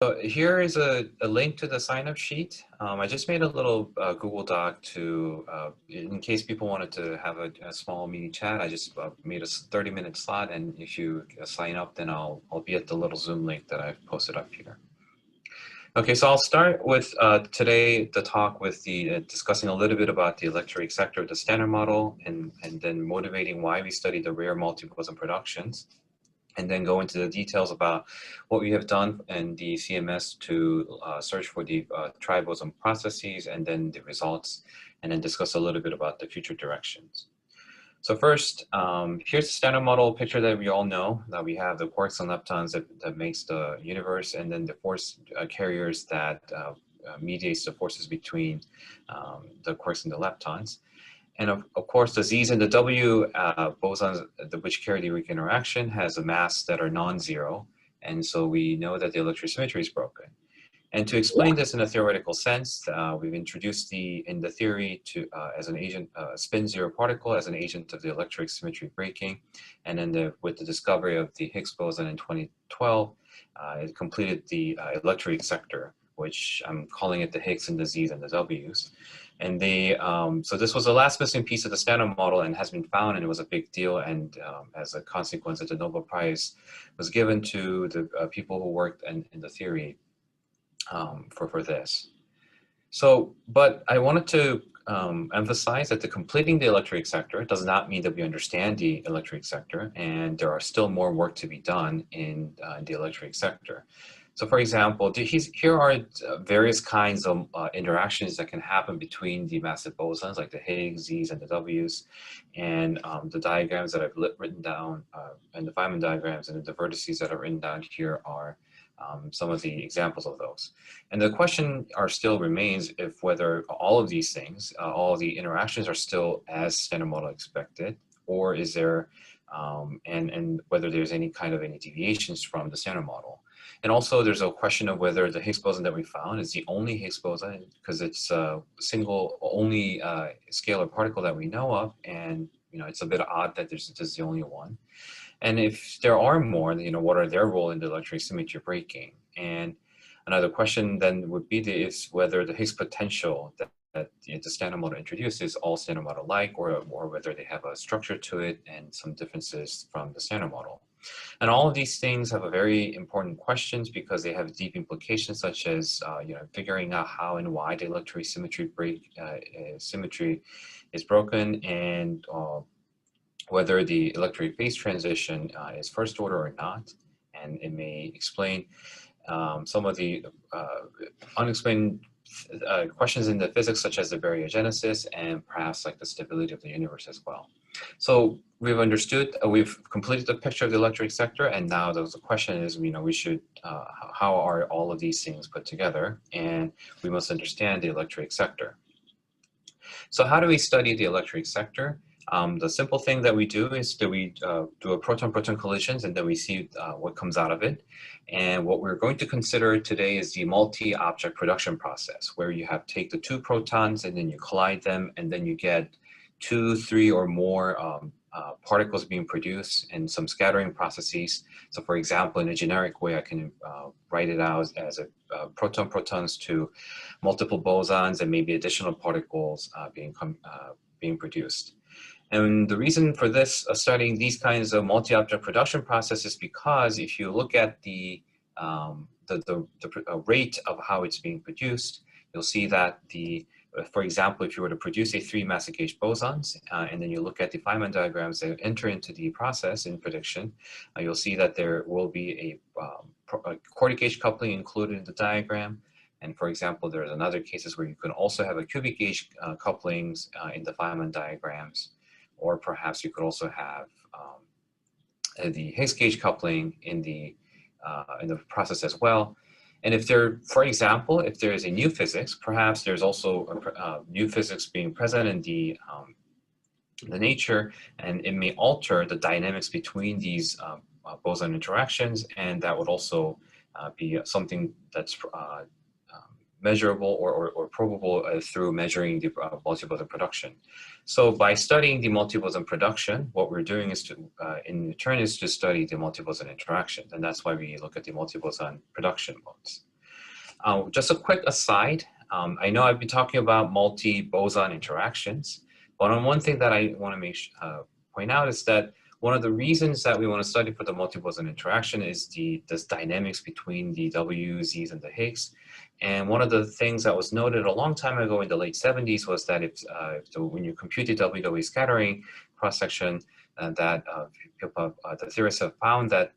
So here is a link to the sign-up sheet. I just made a little Google Doc to, in case people wanted to have a small mini chat. I just made a 30-minute slot, and if you sign up, then I'll be at the little Zoom link that I've posted up here. Okay, so I'll start with today the talk with the discussing a little bit about the electrolytic sector of the standard model, and then motivating why we study the rare multi-boson productions, and then go into the details about what we have done in the CMS to search for the triboson processes and then the results, and then discuss a little bit about the future directions. So first, here's the standard model picture that we all know, that we have the quarks and leptons that makes the universe, and then the force carriers that mediates the forces between the quarks and the leptons. And of course, the Z's and the W bosons, which carry the weak interaction, has a mass that are non-zero. And so we know that the electric symmetry is broken. And to explain this in a theoretical sense, we've introduced in the theory to as an agent, spin zero particle as an agent of the electric symmetry breaking. And then with the discovery of the Higgs boson in 2012, it completed the electric sector, which I'm calling it the Higgs and the Z's and the W's. And so this was the last missing piece of the standard model and has been found, and it was a big deal. And as a consequence, the Nobel Prize was given to the people who worked in the theory for this. So, but I wanted to emphasize that completing the electric sector does not mean that we understand the electric sector, and there are still more work to be done in the electric sector. So for example, here are various kinds of interactions that can happen between the massive bosons, like the Higgs, Z's, and the W's, and the diagrams that I've written down, and the Feynman diagrams and the vertices that are written down here are some of the examples of those. And the question still remains if whether all of these things, all of the interactions are still as standard model expected, or is there, and whether there's any deviations from the standard model. And also there's a question of whether the Higgs boson that we found is the only Higgs boson, because it's a only scalar particle that we know of, and it's a bit odd that this is the only one. And if there are more, what are their role in the electric symmetry breaking? And another question then would be is whether the Higgs potential that the standard model introduced is all standard model like, or whether they have a structure to it and some differences from the standard model. And all of these things have a very important questions because they have deep implications, such as figuring out how and why the electric symmetry symmetry is broken, and whether the electric phase transition is first order or not. And it may explain some of the unexplained questions in the physics, such as the baryogenesis and perhaps like the stability of the universe as well. So we've understood, we've completed the picture of the electric sector, and now the question is, we should, how are all of these things put together? And we must understand the electric sector. So how do we study the electric sector? The simple thing that we do is that we do a proton-proton collisions, and then we see what comes out of it. And what we're going to consider today is the multi-object production process, where you take the two protons and then you collide them, and then you get 2, 3, or more particles being produced and some scattering processes. So for example, in a generic way, I can write it out as protons to multiple bosons and maybe additional particles being produced. And the reason for this, studying these kinds of multi-object production processes, is because if you look at the rate of how it's being produced, you'll see that for example, if you were to produce a 3 massive gauge bosons, and then you look at the Feynman diagrams that enter into the process in prediction, you'll see that there will be a quartic gauge coupling included in the diagram. And for example, there's another cases where you can also have a cubic gauge couplings in the Feynman diagrams. Or perhaps you could also have the Higgs gauge coupling in the process as well. And if for example, if there is a new physics, perhaps there's also new physics being present in the nature, and it may alter the dynamics between these boson interactions, and that would also be something that's measurable or probable through measuring the multi-boson production. So by studying the multi-boson production, what we're doing is in turn to study the multi-boson interactions, and that's why we look at the multi-boson production modes. Just a quick aside, I know I've been talking about multi-boson interactions, but on one thing that I want to point out is that one of the reasons that we want to study for the multi-boson interaction is this dynamics between the W, Z's, and the Higgs. And one of the things that was noted a long time ago in the late 70s was that when you compute the W scattering cross-section, the theorists have found that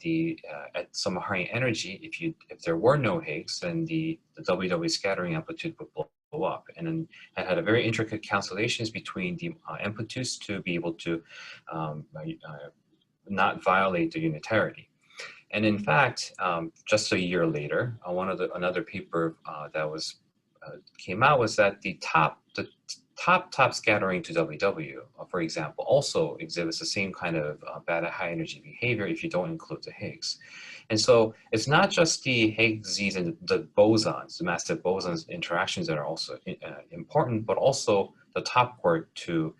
at some high energy, if there were no Higgs, then the W scattering amplitude would blow up, and then it had a very intricate calculations between the amplitudes to be able to not violate the unitarity. And in fact, just a year later, another paper that came out was that the top scattering to WW, for example, also exhibits the same kind of bad high energy behavior if you don't include the Higgs. And so it's not just the Higgs, Z's, and the bosons, the massive bosons interactions that are also important, but also the top quark to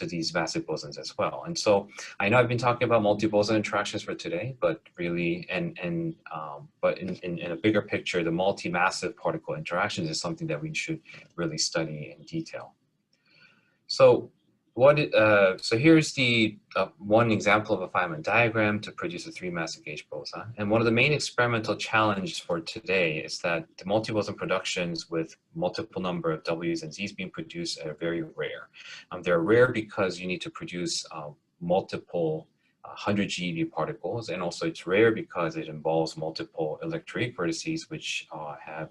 these massive bosons as well. And so I know I've been talking about multi-boson interactions for today, but really, but in a bigger picture, the multi-massive particle interactions is something that we should really study in detail. So so here's the one example of a Feynman diagram to produce a 3-massive gauge boson. And one of the main experimental challenges for today is that the multi-boson productions with multiple number of W's and Z's being produced are very rare. They're rare because you need to produce multiple 100 GeV particles, and also it's rare because it involves multiple electroweak vertices which have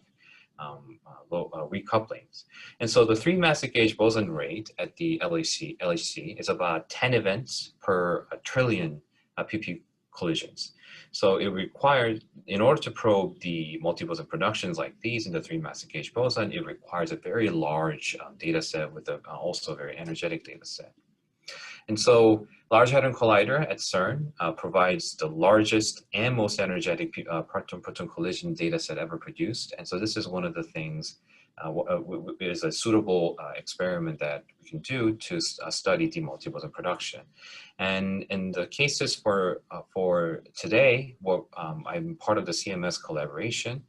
low recouplings. And so the 3-massive gauge boson rate at the LHC is about 10 events per trillion pp collisions. So it requires, in order to probe the multi-boson productions like these in the 3-massive gauge boson, it requires a very large data set with also a very energetic data set. And so Large Hadron Collider at CERN provides the largest and most energetic proton-proton collision data set ever produced. And so this is one of the things, is a suitable experiment that we can do to study the multi-boson production. And in the cases for today, I'm part of the CMS collaboration.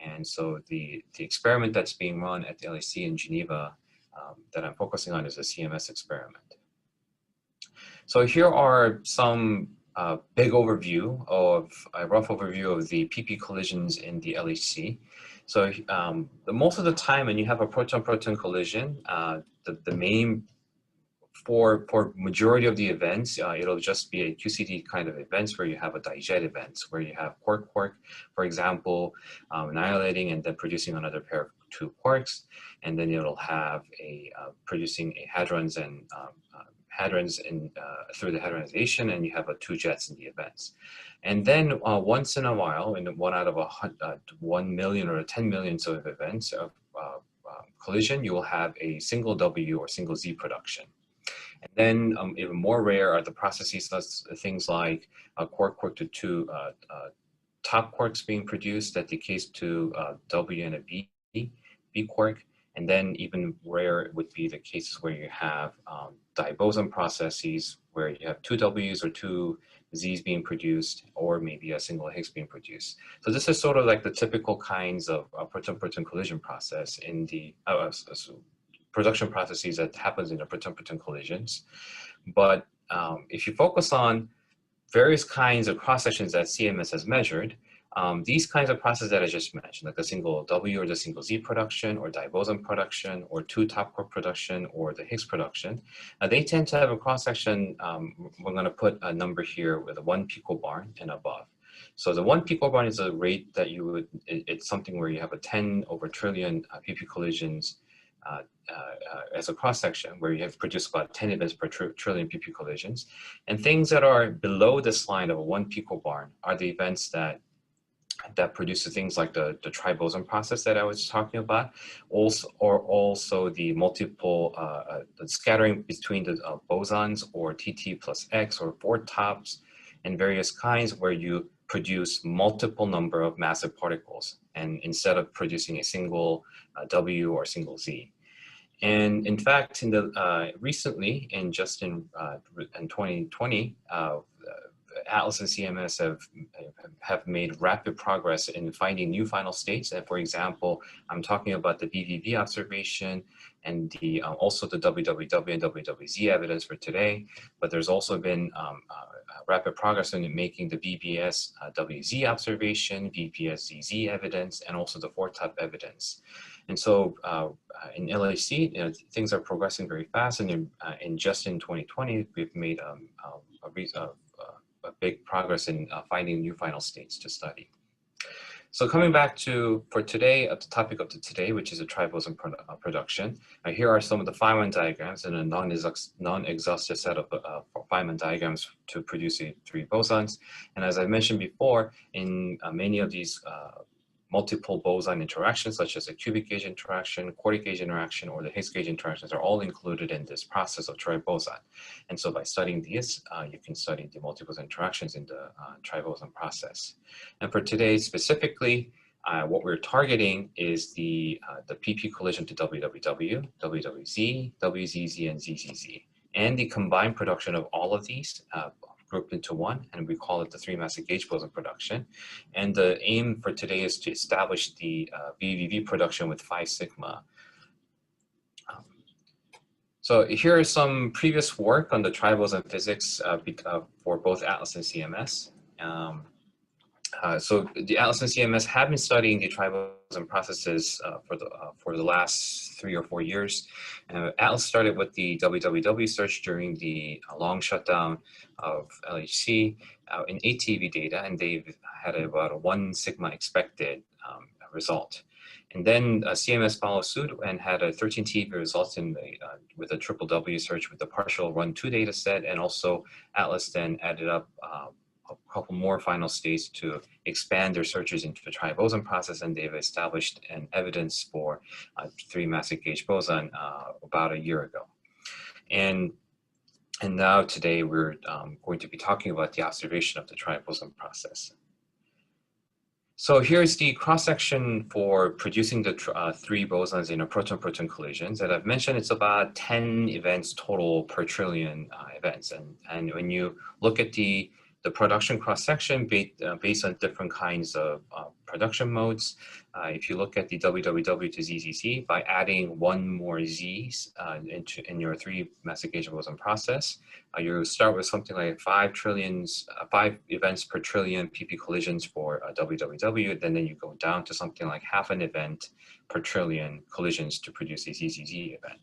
And so the experiment that's being run at the LHC in Geneva that I'm focusing on is a CMS experiment. So here are some big overview of a rough overview of the PP collisions in the LHC. So most of the time when you have a proton-proton collision, the main for majority of the events, it'll just be a QCD kind of events where you have a dijet events, where you have quark-quark, for example, annihilating and then producing another pair of 2 quarks, and then it'll have producing a hadrons and hadrons through the hadronization, and you have 2 jets in the events. And then once in a while, in 1 out of 1 million or 10 million sort of events of collision, you will have a single W or single Z production. And then even more rare are the processes, things like quark-quark to 2 top quarks being that decays to W and a B quark. And then even rare would be the cases where you have diboson processes where you have 2 W's or 2 Z's being produced, or maybe a single Higgs being produced. So this is sort of like the typical kinds of proton-proton collision process in the production processes that happens in the proton-proton collisions. But if you focus on various kinds of cross-sections that CMS has measured, these kinds of processes that I just mentioned, like the single W or the single Z production, or diboson production, or 2 top quark production, or the Higgs production, they tend to have a cross-section. We're going to put a number here with a 1 picobarn and above. So the 1 picobarn is a rate that you would, it's something where you have a 10 over trillion PP collisions as a cross-section, where you have produced about 10 events per trillion PP collisions. And things that are below this line of a 1 picobarn are the events that produces things like the triboson process that I was talking about, also the multiple the scattering between the bosons, or TT plus X, or 4 tops, and various kinds where you produce multiple number of massive particles, and instead of producing a single W or single Z. And in fact, in the recently, in 2020, Atlas and CMS have made rapid progress in finding new final states. And for example, I'm talking about the BVV observation and the also the WWW and WWZ evidence for today. But there's also been rapid progress in making the BBS WZ observation, BBS ZZ evidence, and also the 4-type evidence. And so in LHC, things are progressing very fast, and just in 2020, we've made a big progress in finding new final states to study. So coming back to, for today, the topic of today, which is a triboson production, here are some of the Feynman diagrams and a non-exhaustive set of Feynman diagrams to produce the 3 bosons. And as I mentioned before, in many of these multiple boson interactions, such as the cubic gauge interaction, quartic gauge interaction, or the Higgs gauge interactions are all included in this process of triboson. And so by studying these, you can study the multiple interactions in the triboson process. And for today specifically, what we're targeting is the PP collision to WWW, WWZ, WZZ, and ZZZ, and the combined production of all of these grouped into one, and we call it the 3-massive gauge boson production. And the aim for today is to establish the BVV production with 5 sigma. So here is some previous work on the triboson physics for both Atlas and CMS. So the Atlas and CMS have been studying the triboson processes for the last 3 or 4 years. Atlas started with the WWW search during the long shutdown of LHC in 8 TV data, and they've had about a 1 sigma expected result. And then CMS followed suit and had a 13 TV result in the, with a triple W search with the partial run 2 data set, and also Atlas then added up a couple more final states to expand their searches into the triboson process, and they've established an evidence for 3-massive gauge boson about a year ago. And now today we're going to be talking about the observation of the triboson process. So here's the cross-section for producing the 3 bosons in a proton-proton collisions. And I've mentioned it's about 10 events total per trillion events. And when you look at the production cross-section based on different kinds of production modes, if you look at the WWW to ZZZ, by adding 1 more Z's in your 3-massive gauge boson process, you start with something like 5 events per trillion PP collisions for WWW, then you go down to something like half an event per trillion collisions to produce a ZZZ event.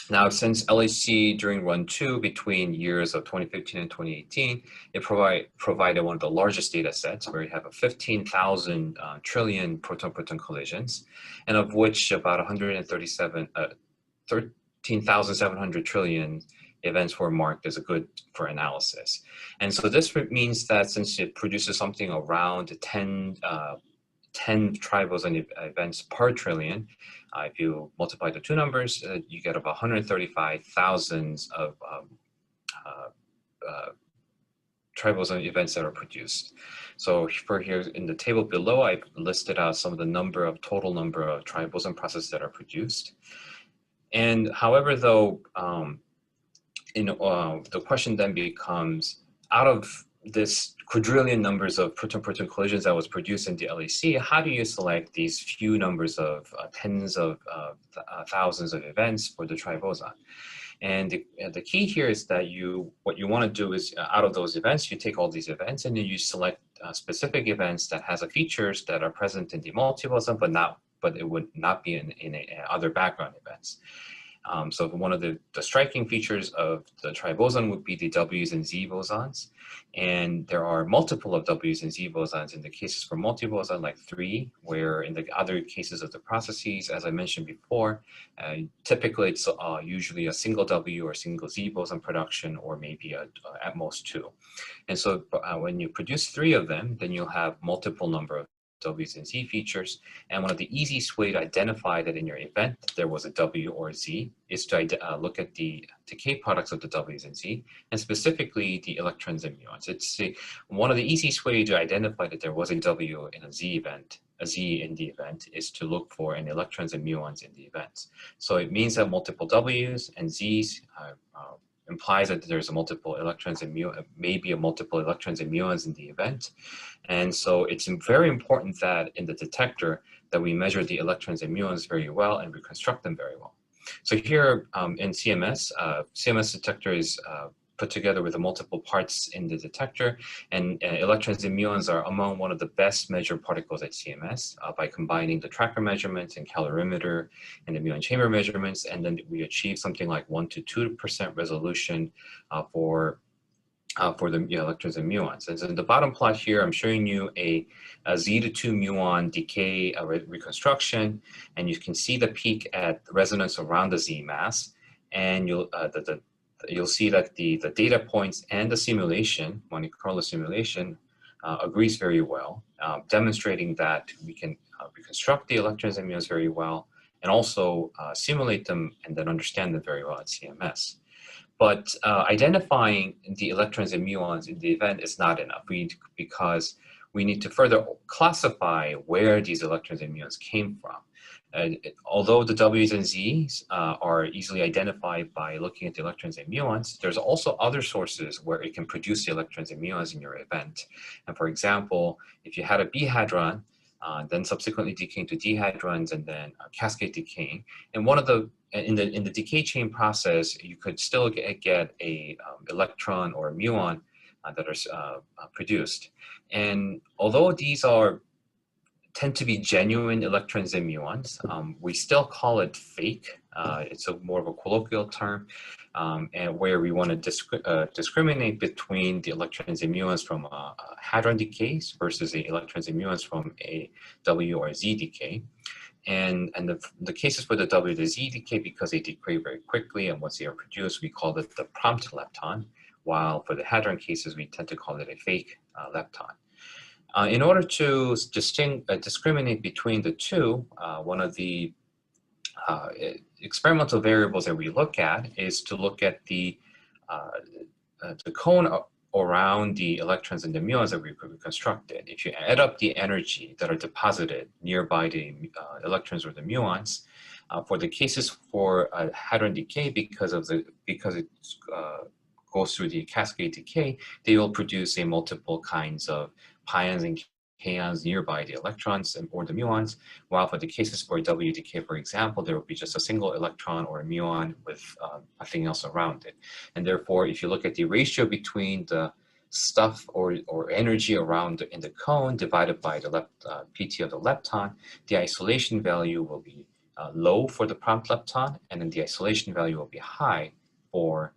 Now, since LHC during run 2 between years of 2015 and 2018, it provided one of the largest data sets where you have a 15,000 trillion proton-proton collisions, and of which about 13,700 trillion events were marked as a good for analysis. And so this means that since it produces something around 10 triboson events per trillion, if you multiply the 2 numbers, you get about 135,000 of triboson events that are produced. So for here in the table below, I've listed out some of the total number of triboson processes that are produced. And however, though, the question then becomes, out of this quadrillion numbers of proton-proton collisions that was produced in the LHC, how do you select these few numbers of tens of thousands of events for the triboson? And the key here is that what you want to do is, out of those events, you take all these events and then you select specific events that has features that are present in the multiboson, but it would not be in other background events. So one of the striking features of the triboson would be the W's and Z bosons. And there are multiple of W's and Z bosons in the cases for multiboson, like 3, where in the other cases of the processes, as I mentioned before, typically it's usually a single W or single Z boson production, or maybe at most 2. And so when you produce 3 of them, then you'll have multiple number of W's and Z features, and one of the easiest way to identify that in your event that there was a W or Z is to look at the decay products of the W's and Z, and specifically the electrons and muons. It's one of the easiest way to identify that there was a W in a Z event, a Z in the event, is to look for an electrons and muons in the events. So it means that multiple W's and Z's implies that there's a multiple electrons and maybe a multiple electrons and muons in the event. And so it's very important that in the detector that we measure the electrons and muons very well and reconstruct them very well. So here in CMS, CMS detector is put together with the multiple parts in the detector, and electrons and muons are among one of the best measured particles at CMS by combining the tracker measurements and calorimeter and the muon chamber measurements, and then we achieve something like 1 to 2% resolution for the electrons and muons. And so in the bottom plot here, I'm showing you a Z to 2 muon decay reconstruction, and you can see the peak at the resonance around the Z mass, and you'll see that the data points and the simulation, Monte Carlo simulation, agrees very well, demonstrating that we can reconstruct the electrons and muons very well, and also simulate them and then understand them very well at CMS. But identifying the electrons and muons in the event is not enough, because we need to further classify where these electrons and muons came from. Although the W's and Z's are easily identified by looking at the electrons and muons, there's also other sources where it can produce the electrons and muons in your event. And for example, if you had a B hadron, then subsequently decaying to D hadrons and then cascade decaying, and in the decay chain process, you could still get a electron or a muon that are produced. And although these tend to be genuine electrons and muons, we still call it fake. It's more of a colloquial term, and where we want to discriminate between the electrons and muons from a hadron decays versus the electrons and muons from a W or Z decay. And the cases for the W to Z decay, because they decay very quickly, and once they are produced, we call it the prompt lepton, while for the hadron cases, we tend to call it a fake lepton. In order to discriminate between the two, one of the experimental variables that we look at is to look at the cone around the electrons and the muons that we reconstructed. If you add up the energy that are deposited nearby the electrons or the muons, for the cases for hadron decay, because it goes through the cascade decay, they will produce multiple kinds of pions and kaons nearby the electrons or the muons, while for the cases for W decay, for example, there will be just a single electron or a muon with nothing else around it. And therefore, if you look at the ratio between the stuff or energy around in the cone divided by the PT of the lepton, the isolation value will be low for the prompt lepton, and then the isolation value will be high for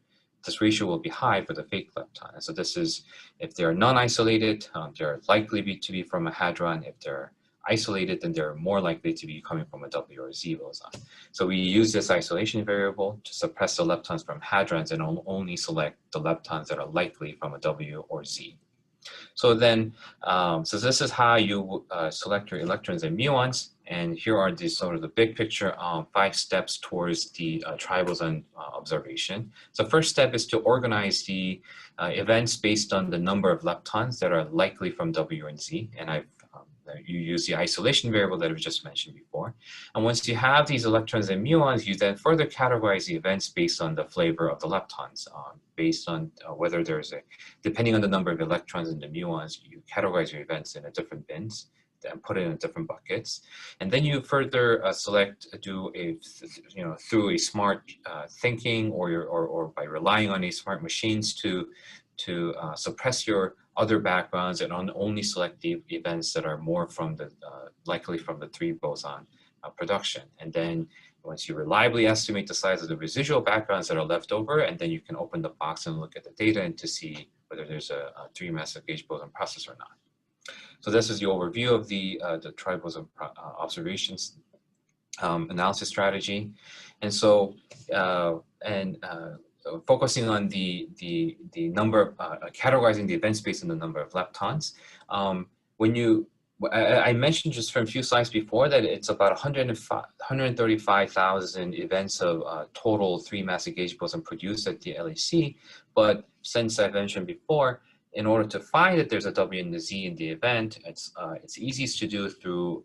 this ratio will be high for the fake lepton. And so this is, if they're non-isolated, they're likely to be from a hadron. If they're isolated, then they're more likely to be coming from a W or Z boson. So we use this isolation variable to suppress the leptons from hadrons and only select the leptons that are likely from a W or Z. So then, so this is how you select your electrons and muons. And here are the sort of the big picture 5 steps towards the triboson observation. So first step is to organize the events based on the number of leptons that are likely from W and Z. And you use the isolation variable that we just mentioned before. And once you have these electrons and muons, you then further categorize the events based on the flavor of the leptons, based on whether there's depending on the number of electrons and the muons, you categorize your events in different bins and put it in different buckets. And then you further through a smart thinking or by relying on a smart machines to suppress your other backgrounds and only select the events that are more from the likely from the 3 boson production. And then once you reliably estimate the size of the residual backgrounds that are left over, and then you can open the box and look at the data and to see whether there's a 3 massive gauge boson process or not. So this is the overview of the triboson observations analysis strategy. And so focusing on the number of categorizing the events based on the number of leptons. I mentioned just from a few slides before that it's about 135,000 events of total 3 massive gauge boson produced at the LHC. But since I mentioned before, in order to find that there's a W and a Z in the event, it's easiest to do through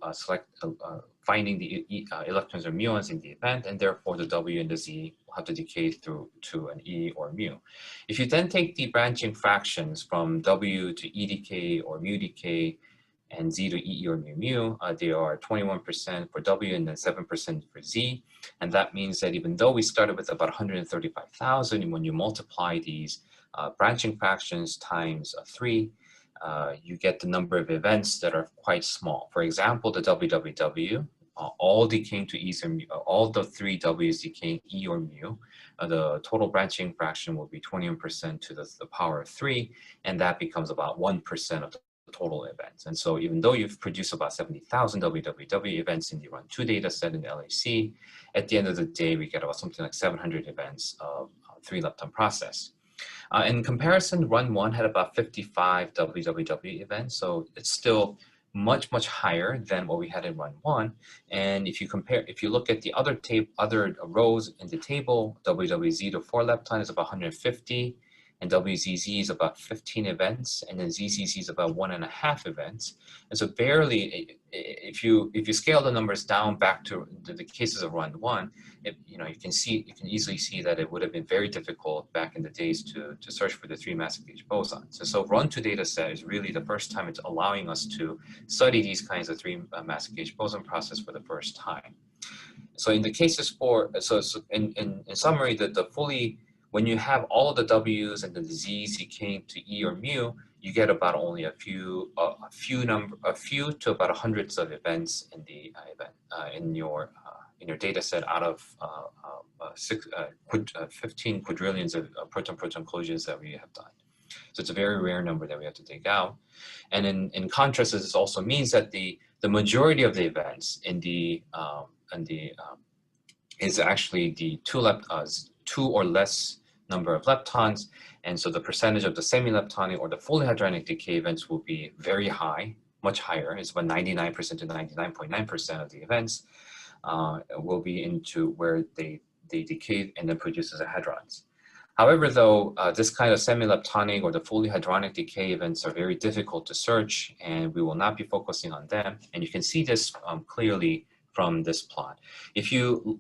finding the electrons or muons in the event, and therefore the W and the Z will have to decay through to an E or mu. If you then take the branching fractions from W to E decay or mu decay and Z to EE or mu mu, they are 21% for W and then 7% for Z. And that means that even though we started with about 135,000, and when you multiply these branching fractions times 3, you get the number of events that are quite small. For example, the WWW, all decaying to E's or mu, all the 3 W's decaying E or mu, the total branching fraction will be 21% to the power of 3, and that becomes about 1% of the total events. And so even though you've produced about 70,000 WWW events in the run 2 data set in the LHC, at the end of the day, we get about something like 700 events of 3 lepton process. In comparison, run 1 had about 55 WWW events, so it's still much higher than what we had in run 1. And if you look at the other rows in the table, WWZ to 4 lepton is about 150, and WZZ is about 15 events, and then ZZZ is about 1.5 events. And so barely, if you scale the numbers down back to the cases of run 1, you can easily see that it would have been very difficult back in the days to search for the 3 massive gauge bosons. So run 2 data set is really the first time it's allowing us to study these kinds of 3 massive gauge boson process for the first time. So in the cases in summary, when you have all of the W's and the Z's decaying to E or mu, you get about only a few to about hundreds of events in the in your data set out of 15 quadrillions of proton-proton collisions that we have done. So it's a very rare number that we have to take out. And in contrast, this also means that the majority of the events is actually the 2 or less number of leptons, and so the percentage of the semi-leptonic or the fully hadronic decay events will be very high, much higher. It's about 99% to 99.9% of the events will be into where they decay and then produces the hadrons. However, though, this kind of semi-leptonic or the fully hadronic decay events are very difficult to search, and we will not be focusing on them. And you can see this clearly from this plot. If you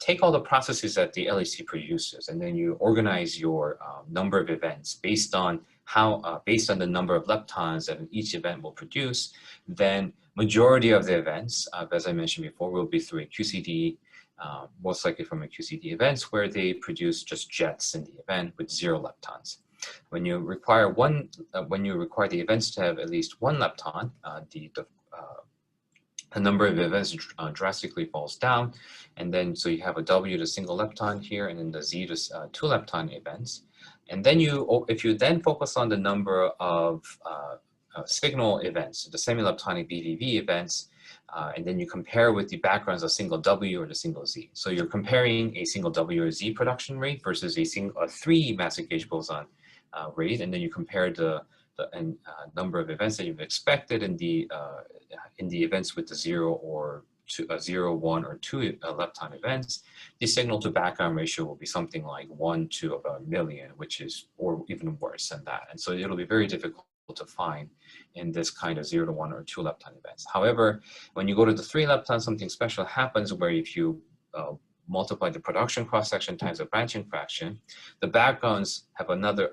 take all the processes that the LHC produces, and then you organize your number of events based on the number of leptons that each event will produce, then majority of the events, as I mentioned before, will be through a QCD, most likely from a QCD events where they produce just jets in the event with 0 leptons. When you require the events to have at least 1 lepton, the number of events drastically falls down, and then so you have a W to single lepton here, and then the Z to 2 lepton events. And then if you then focus on the number of signal events, the semi-leptonic BVV events, and then you compare with the backgrounds of single W or the single Z. So you're comparing a single W or Z production rate versus a 3 massive gauge boson rate, and then you compare the number of events that you've expected in the events with the 0 or 0, 1, or 2 lepton events. The signal to background ratio will be something like 1 to about 1 million, or even worse than that. And so it'll be very difficult to find in this kind of 0 to 1 or 2 lepton events. However, when you go to the 3 lepton, something special happens where if you multiply the production cross-section times the branching fraction, the backgrounds have another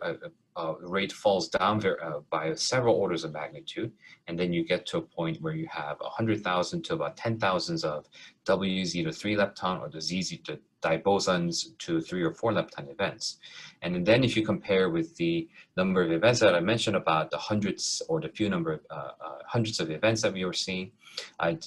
rate falls down by several orders of magnitude, and then you get to a point where you have 100,000 to about 10,000s of WZ to 3 lepton or the ZZ to dibosons to 3 or 4 lepton events. And then if you compare with the number of events that I mentioned about the hundreds or the few number of hundreds of events that we were seeing,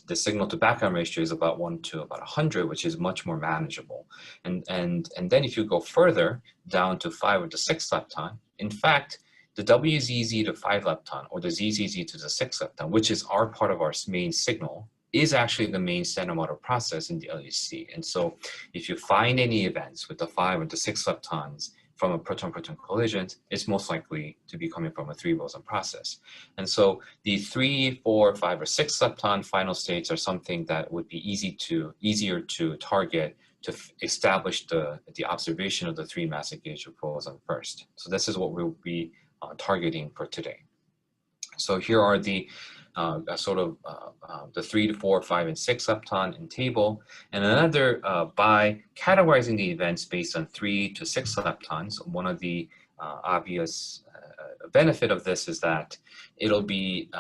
the signal to background ratio is about 1 to about 100, which is much more manageable. And then if you go further down to 5 or to 6 lepton, in fact, the WZZ to 5 lepton or the ZZZ to the 6 lepton, which is our part of our main signal, is actually the main standard model process in the LHC. And so if you find any events with the 5 or the 6 leptons from a proton-proton collision, it's most likely to be coming from a 3 boson process. And so the 3, 4, 5, or 6 lepton final states are something that would be easier to target to establish the observation of the 3 massive gauge boson first. So this is what we'll be targeting for today. So here are the the 3 to 4, 5, and 6 lepton in table, and another by categorizing the events based on 3 to 6 leptons. One of the obvious benefit of this is that it'll be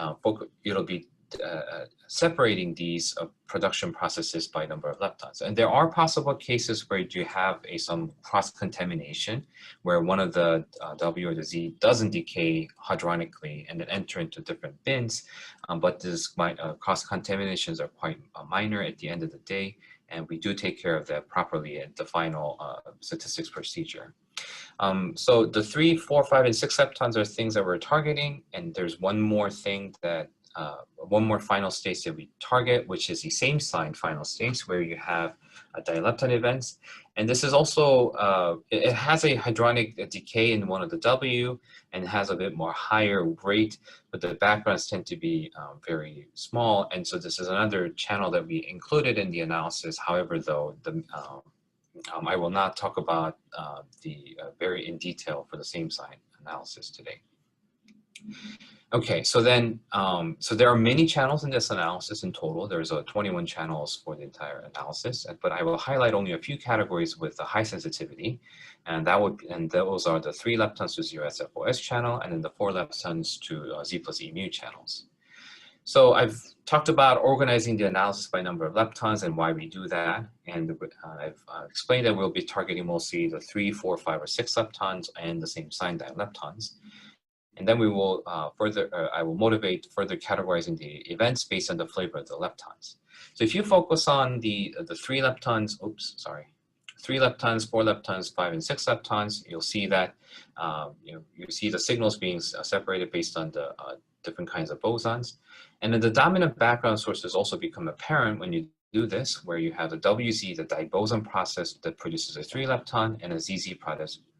separating these production processes by number of leptons. And there are possible cases where you have some cross-contamination, where one of the W or the Z doesn't decay hadronically and then enter into different bins, but these cross-contaminations are quite minor at the end of the day, and we do take care of that properly at the final statistics procedure. So the 3, 4, 5, and 6 leptons are things that we're targeting, and there's one more thing that one more final state that we target, which is the same sign final states, where you have dilepton events. And this is also, it has a hadronic decay in one of the W and has a bit more higher rate, but the backgrounds tend to be very small. And so this is another channel that we included in the analysis. However, though, I will not talk about the very in detail for the same sign analysis today. Okay, so then, so there are many channels in this analysis in total. There's 21 channels for the entire analysis, but I will highlight only a few categories with a high sensitivity, and those are the 3 leptons to 0 SFOS channel, and then the 4 leptons to Z plus E mu channels. So I've talked about organizing the analysis by number of leptons and why we do that, and I've explained that we'll be targeting mostly the 3, 4, 5, or 6 leptons and the same sign dileptons. And then we will I will motivate further categorizing the events based on the flavor of the leptons. So if you focus on the 3 leptons, 3 leptons, 4 leptons, 5 and 6 leptons, you'll see that you see the signals being separated based on the different kinds of bosons. And then the dominant background sources also become apparent when you do this, where you have the WZ, the diboson process that produces a 3 lepton, and a ZZ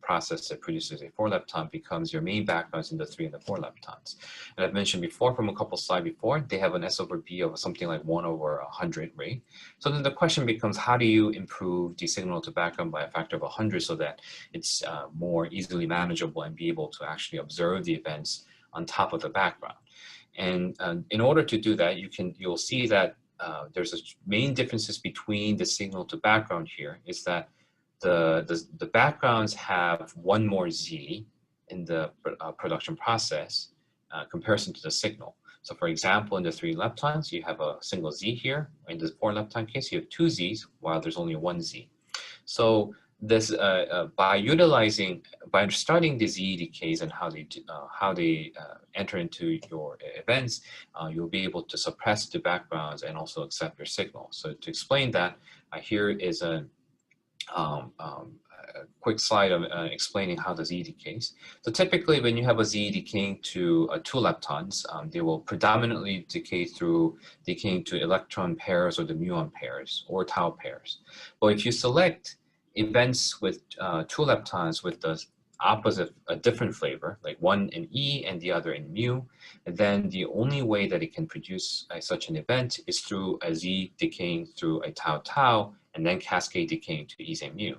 process that produces a 4 lepton becomes your main backgrounds in the 3 and the 4 leptons. And I've mentioned before from a couple slides before, they have an S over B of something like 1/100 rate. So then the question becomes, how do you improve the signal to background by a factor of 100 so that it's more easily manageable and be able to actually observe the events on top of the background? And in order to do that, you'll see that there's main differences between the signal to background here is that the backgrounds have one more Z in the production process comparison to the signal. So for example, in the 3 leptons, you have a single Z here. In the 4 lepton case, you have 2 Zs, while there's only 1 Z. So this by studying the Z decays and how they enter into your events, you'll be able to suppress the backgrounds and also accept your signal. So to explain that, here is a quick slide of explaining how the Z decays. So typically when you have a Z decaying to 2 leptons, they will predominantly decaying to electron pairs or the muon pairs or tau pairs. But if you select events with 2 leptons with the opposite, a different flavor, like one in E and the other in mu, and then the only way that it can produce such an event is through a Z decaying through a tau tau and then cascade decaying to E and mu.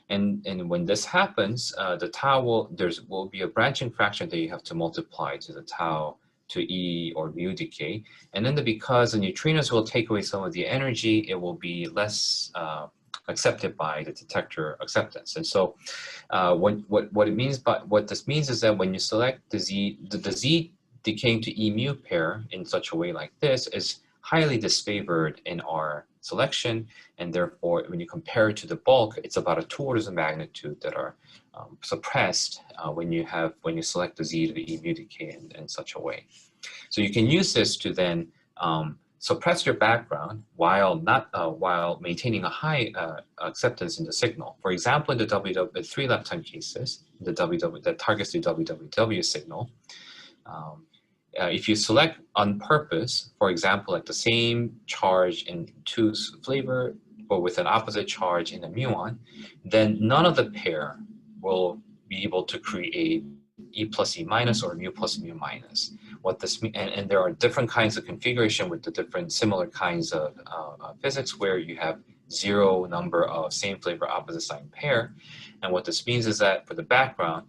And when this happens, the tau will be a branching fraction that you have to multiply to the tau to E or mu decay. And then because the neutrinos will take away some of the energy, it will be less accepted by the detector acceptance. And so what this means is that when you select the Z decaying to E mu pair in such a way like this is highly disfavored in our selection, and therefore when you compare it to the bulk, it's about 2 orders of magnitude that are suppressed when you select the Z to the E mu decay in such a way. So you can use this to then suppress your background while maintaining a high acceptance in the signal. For example, in the 3 lepton cases, that targets the WWW signal, if you select on purpose, for example, like the same charge in 2 flavor, but with an opposite charge in the muon, then none of the pair will be able to create E plus E minus or mu plus mu minus. What this means, and there are different kinds of configuration with the different similar kinds of physics where you have 0 number of same flavor opposite sign pair. And what this means is that for the background,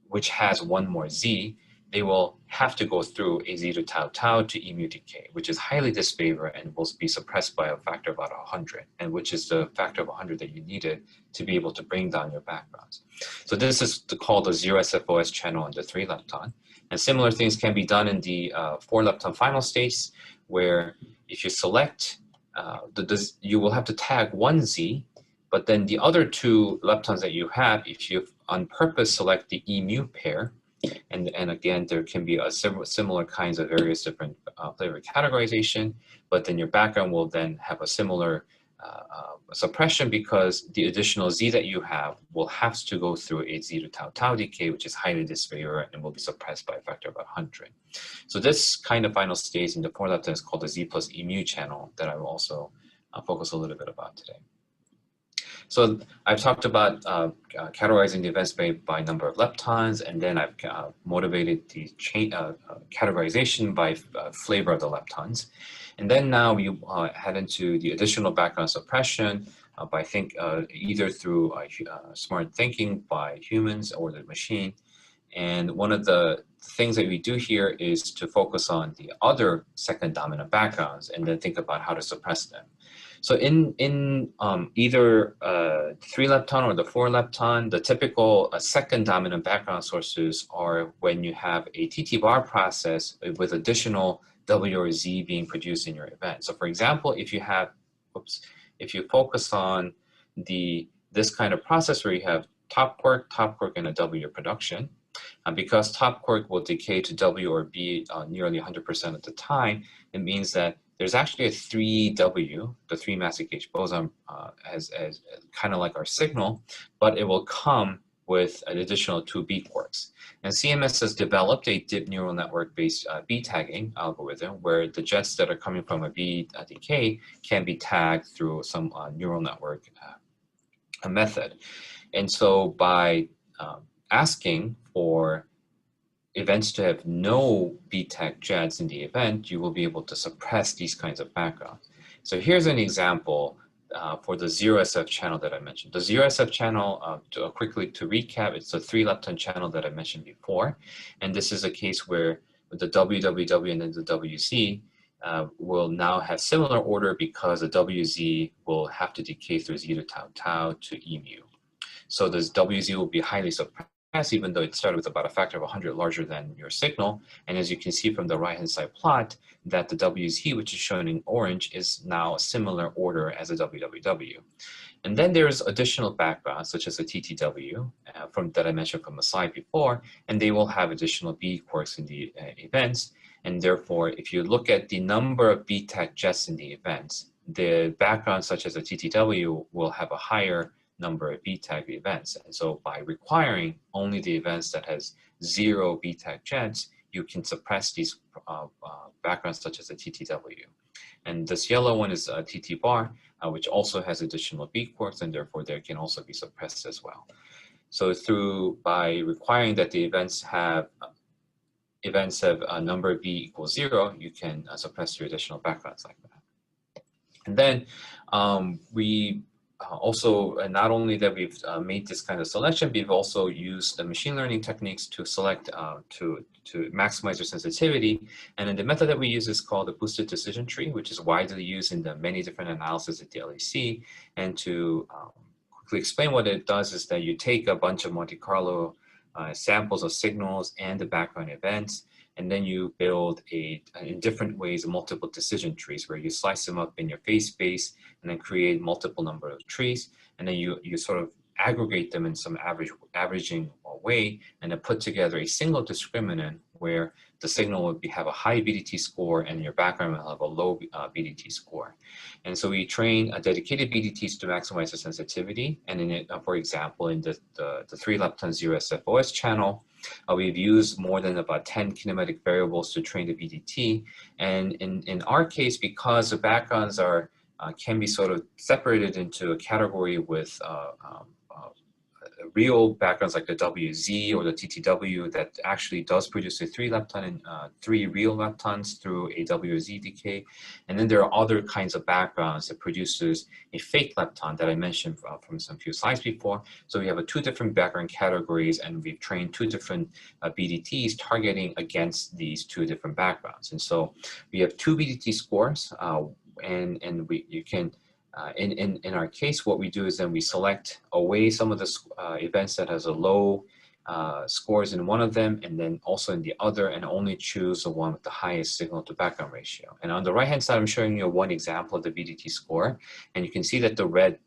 which has one more Z, they will have to go through a Z to tau tau to E mu decay, which is highly disfavored and will be suppressed by a factor of about 100, and which is the factor of 100 that you needed to be able to bring down your backgrounds. So this is called the 0SFOS channel in the 3-lepton. And similar things can be done in the 4-lepton final states, where if you select, you will have to tag one Z, but then the other 2 leptons that you have, if you on purpose select the E mu pair, and again, there can be similar kinds of various different flavor categorization, but then your background will then have a similar suppression, because the additional Z that you have will have to go through a Z to tau tau decay, which is highly disfavored and will be suppressed by a factor of about 100. So this kind of final stage in the 4-lepton is called the Z plus E mu channel that I will also focus a little bit about today. So I've talked about categorizing the events by number of leptons, and then I've motivated the categorization by flavor of the leptons. And then now we head into the additional background suppression by either through smart thinking by humans or the machine. And one of the things that we do here is to focus on the other second dominant backgrounds and then think about how to suppress them. So in either 3-lepton or the 4-lepton, the typical second dominant background sources are when you have a TT bar process with additional W or Z being produced in your event. So for example, if you focus on this kind of process where you have top quark, and a W production, because top quark will decay to W or B nearly 100% of the time, it means that there's actually a 3W, the 3-masses H boson, as kind of like our signal, but it will come with an additional 2 B quarks. And CMS has developed a deep neural network-based B tagging algorithm where the jets that are coming from a B decay can be tagged through some neural network method. And so by asking for events to have no B-tag jets in the event, you will be able to suppress these kinds of backgrounds. So here's an example for the 0SF channel that I mentioned. The 0SF channel, quickly to recap, it's a 3-lepton channel that I mentioned before. And this is a case where the WWW and then the WZ will now have similar order, because the WZ will have to decay through Z to tau tau to E mu. So this WZ will be highly suppressed, even though it started with about a factor of 100 larger than your signal. And as you can see from the right-hand side plot, that the WZ, which is shown in orange, is now a similar order as a WWW. And then there's additional backgrounds, such as the TTW, that I mentioned from the slide before, and they will have additional B quarks in the events. And therefore, if you look at the number of B-tag jets in the events, the backgrounds such as a TTW will have a higher number of B-tag events. And so by requiring only the events that has 0 B-tag jets, you can suppress these backgrounds such as a TTW. And this yellow one is a TT bar, which also has additional B quarks, and therefore they can also be suppressed as well. So by requiring that the events have a number B equals 0, you can suppress your additional backgrounds like that. And then we also, not only that we've made this kind of selection, we've also used the machine learning techniques to select, to maximize their sensitivity. And then the method that we use is called the boosted decision tree, which is widely used in the many different analyses at the LEC. And to quickly explain what it does is that you take a bunch of Monte Carlo samples of signals and the background events, and then you build in different ways multiple decision trees where you slice them up in your phase space and then create multiple number of trees, and then you sort of aggregate them in some averaging way, and then put together a single discriminant where the signal would have a high BDT score and your background will have a low BDT score. And so we train dedicated BDTs to maximize the sensitivity. And in it, for example, in the 3-lepton 0SFOS channel, we've used more than about 10 kinematic variables to train the BDT. And in our case, because the backgrounds can be sort of separated into a category with real backgrounds like the WZ or the TTW that actually does produce a 3 lepton and 3 real leptons through a WZ decay. And then there are other kinds of backgrounds that produces a fake lepton that I mentioned from some few slides before. So we have 2 different background categories, and we've trained 2 different BDTs targeting against these 2 different backgrounds. And so we have 2 BDT scores, and you can in our case, what we do is then we select away some of the events that has a low scores in one of them, and then also in the other, and only choose the one with the highest signal to background ratio. And on the right hand side, I'm showing you one example of the BDT score, and you can see that the red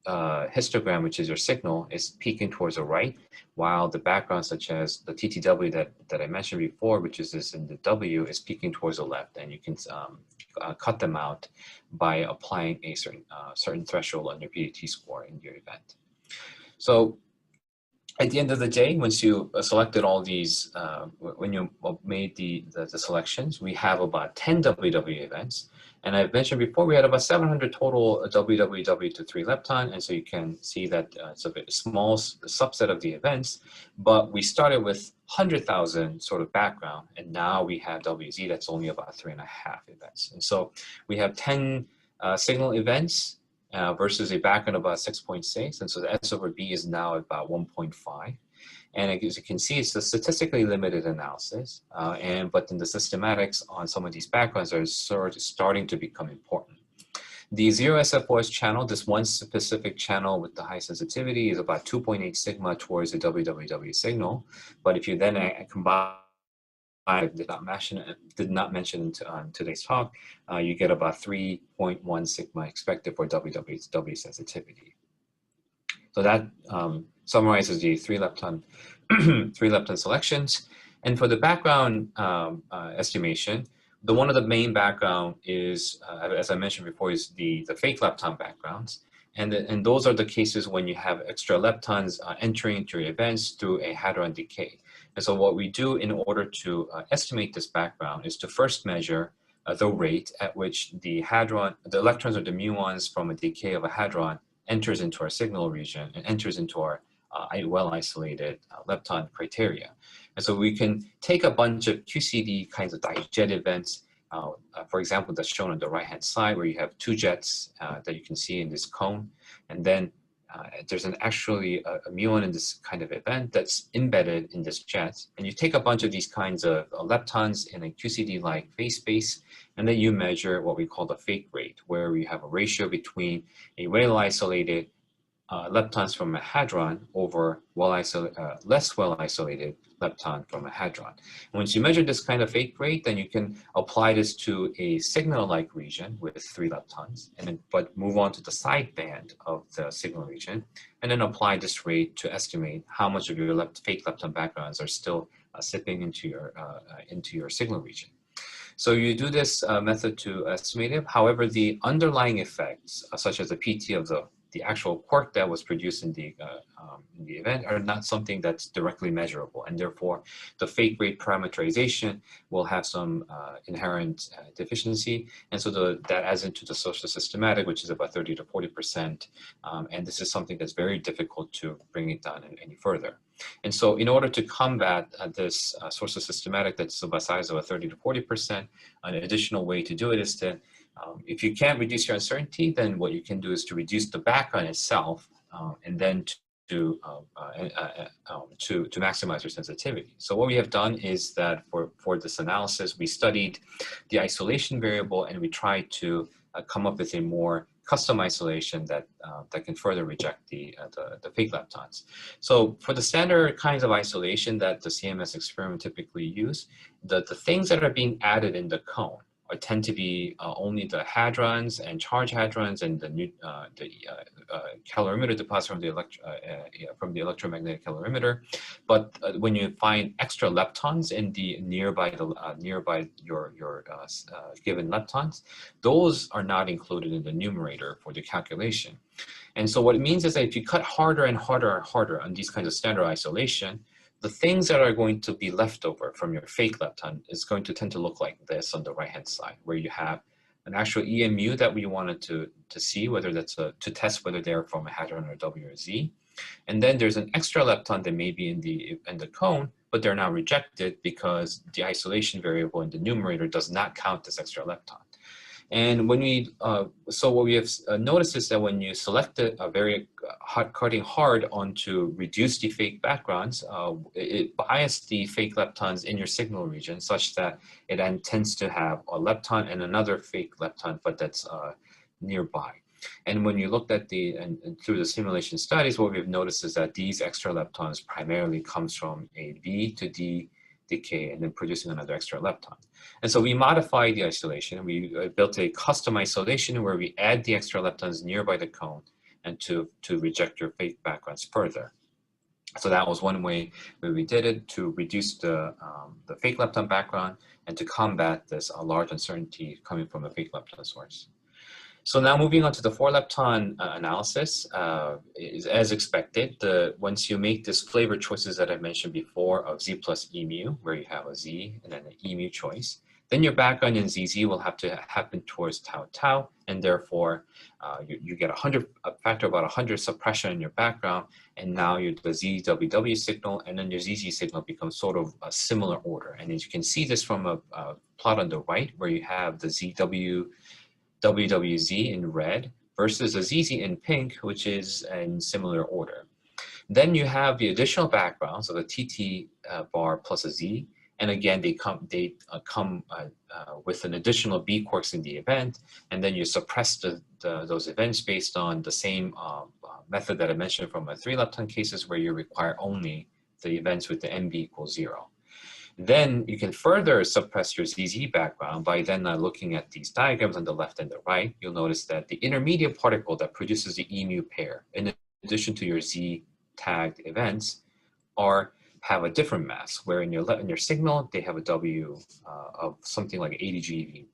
histogram, which is your signal, is peaking towards the right, while the background, such as the TTW that I mentioned before, which is this in the W, is peaking towards the left. And you can cut them out by applying a certain threshold on your BDT score in your event. So at the end of the day, once you selected all these, when you made the selections, we have about 10 WW events. And I've mentioned before, we had about 700 total WWW to 3 lepton. And so you can see that it's a bit small subset of the events, but we started with 100,000 sort of background. And now we have WZ that's only about 3.5 events. And so we have 10 signal events versus a background of about 6.6. And so the S over B is now about 1.5. And as you can see, it's a statistically limited analysis, but then the systematics on some of these backgrounds are sort of starting to become important. The 0 SFOS channel, this one specific channel with the high sensitivity, is about 2.8 sigma towards the WWW signal. But if you then combine, I did not mention on today's talk, you get about 3.1 sigma expected for WWW sensitivity. So that summarizes the 3 lepton 3 lepton selections. And for the background estimation, one of the main background is, as I mentioned before, is the fake lepton backgrounds. And those are the cases when you have extra leptons entering into your events through a hadron decay. And so what we do in order to estimate this background is to first measure the rate at which the electrons or the muons from a decay of a hadron enters into our signal region and enters into our well-isolated lepton criteria. And so we can take a bunch of QCD kinds of jet events, for example, that's shown on the right-hand side, where you have 2 jets that you can see in this cone. And then there's actually a muon in this kind of event that's embedded in this jet. And you take a bunch of these kinds of leptons in a QCD-like phase space, and then you measure what we call the fake rate, where we have a ratio between a well-isolated leptons from a hadron over less well-isolated lepton from a hadron. Once you measure this kind of fake rate, then you can apply this to a signal-like region with 3 leptons, but move on to the sideband of the signal region, and then apply this rate to estimate how much of your fake lepton backgrounds are still sipping into your signal region. So you do this method to estimate it. However, the underlying effects, such as the PT of the actual quark that was produced in the event, are not something that's directly measurable, and therefore the fake rate parameterization will have some inherent deficiency, and so that adds into the social systematic, which is about 30 to 40%, and this is something that's very difficult to bring it down any further. And so in order to combat this social systematic that's of a size of a 30 to 40%, an additional way to do it is to if you can't reduce your uncertainty, then what you can do is to reduce the background itself, and then to maximize your sensitivity. So what we have done is that for this analysis, we studied the isolation variable, and we tried to come up with a more custom isolation that can further reject the fake leptons. So for the standard kinds of isolation that the CMS experiment typically use, the things that are being added in the cone tend to be only the hadrons and charge hadrons and the calorimeter deposit from the electromagnetic calorimeter. But when you find extra leptons in the nearby your given leptons, those are not included in the numerator for the calculation. And so what it means is that if you cut harder and harder and harder on these kinds of standard isolation, the things that are going to be left over from your fake lepton is going to tend to look like this on the right-hand side, where you have an actual EMU that we wanted to see whether that's to test whether they're from a hadron or W or Z. And then there's an extra lepton that may be in the cone, but they're now rejected because the isolation variable in the numerator does not count as extra lepton. And when we, so what we have noticed is that when you select a very cutting hard onto reduce the fake backgrounds, it biases the fake leptons in your signal region such that it then tends to have a lepton and another fake lepton, but that's nearby. And when you looked at and through the simulation studies, what we've noticed is that these extra leptons primarily comes from a V to D decay and then producing another extra lepton. And so we modified the isolation. We built a custom isolation where we add the extra leptons nearby the cone and to reject your fake backgrounds further. So that was one way where we did it to reduce the fake lepton background and to combat this large uncertainty coming from a fake lepton source. So now moving on to the 4-lepton analysis, is as expected, once you make this flavor choices that I mentioned before of Z plus E mu, where you have a Z and then an E mu choice, then your background in ZZ will have to happen towards tau tau, and therefore you get a factor of about 100 suppression in your background, and now the ZWW signal and then your ZZ signal becomes sort of a similar order. And as you can see this from a plot on the right, where you have the WWZ in red versus a ZZ in pink, which is in similar order. Then you have the additional background, so the TT bar plus a Z, and again they come with an additional B quarks in the event, and then you suppress those events based on the same method that I mentioned from a 3-lepton cases where you require only the events with the MB equals 0. Then you can further suppress your ZZ background by then looking at these diagrams on the left and the right. You'll notice that the intermediate particle that produces the E mu pair, in addition to your Z tagged events, have a different mass, where in your signal, they have a W of something like 80 GeV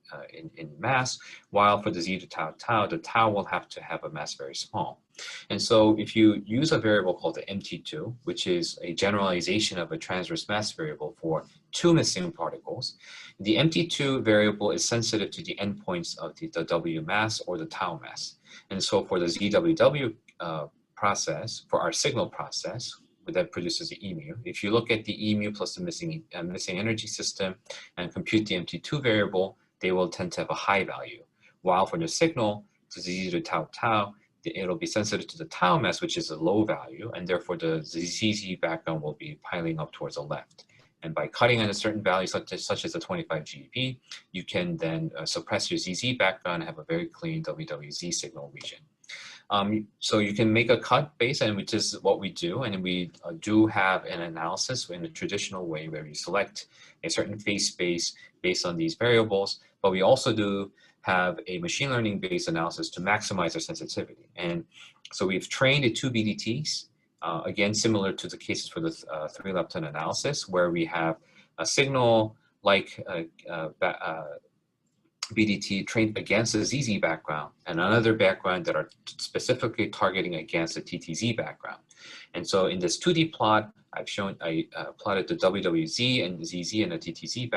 in mass, while for the Z to tau tau, the tau will have to have a mass very small. And so if you use a variable called the MT2, which is a generalization of a transverse mass variable for 2 missing particles, the MT2 variable is sensitive to the endpoints of the W mass or the tau mass. And so for the ZWW process, for our signal process, that produces the E mu. If you look at the E mu plus the missing energy system and compute the MT2 variable, they will tend to have a high value. While for the signal, to Z to tau tau, it'll be sensitive to the tau mass, which is a low value, and therefore the ZZ background will be piling up towards the left. And by cutting in a certain value, such as a 25 GeV, you can then suppress your ZZ background and have a very clean WWZ signal region. So you can make a cut base, and which is what we do, and we do have an analysis in a traditional way where we select a certain phase space based on these variables, but we also do have a machine learning based analysis to maximize our sensitivity. And so we've trained the 2 BDTs, again, similar to the cases for the 3-lepton analysis, where we have a signal like BDT trained against a ZZ background and another background that are specifically targeting against a TTZ background. And so in this 2D plot, I plotted the WWZ and ZZ and the TTZ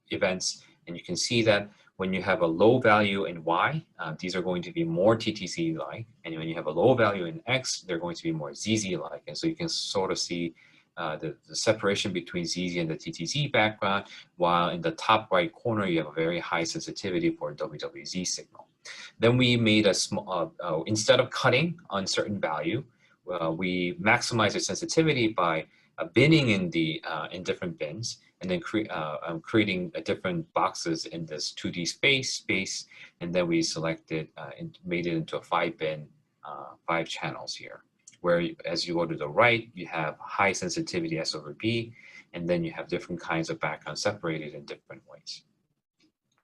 events, and you can see that when you have a low value in Y, these are going to be more TTZ-like, and when you have a low value in X, they're going to be more ZZ-like. And so you can sort of see the separation between ZZ and the TTZ background, while in the top right corner, you have a very high sensitivity for WWZ signal. Then we made a small, instead of cutting on certain value, we maximize the sensitivity by binning in different bins, and then creating different boxes in this 2D space, and then we selected and made it into a 5-bin, 5 channels here, where as you go to the right, you have high sensitivity S over B, and then you have different kinds of background separated in different ways.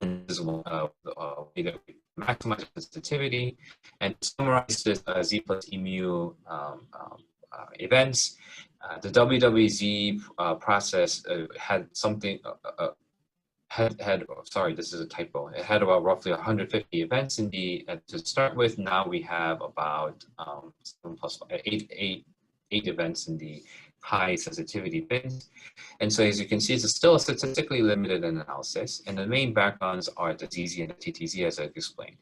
And this is one way that we maximize sensitivity and summarize this Z plus E mu events. The WWZ process had something, sorry, this is a typo. It had about roughly 150 events in to start with. Now we have about 8 events in the high sensitivity bins. And so as you can see, it's still a statistically limited analysis, and the main backgrounds are the ZZ and the TTZ, as I've explained.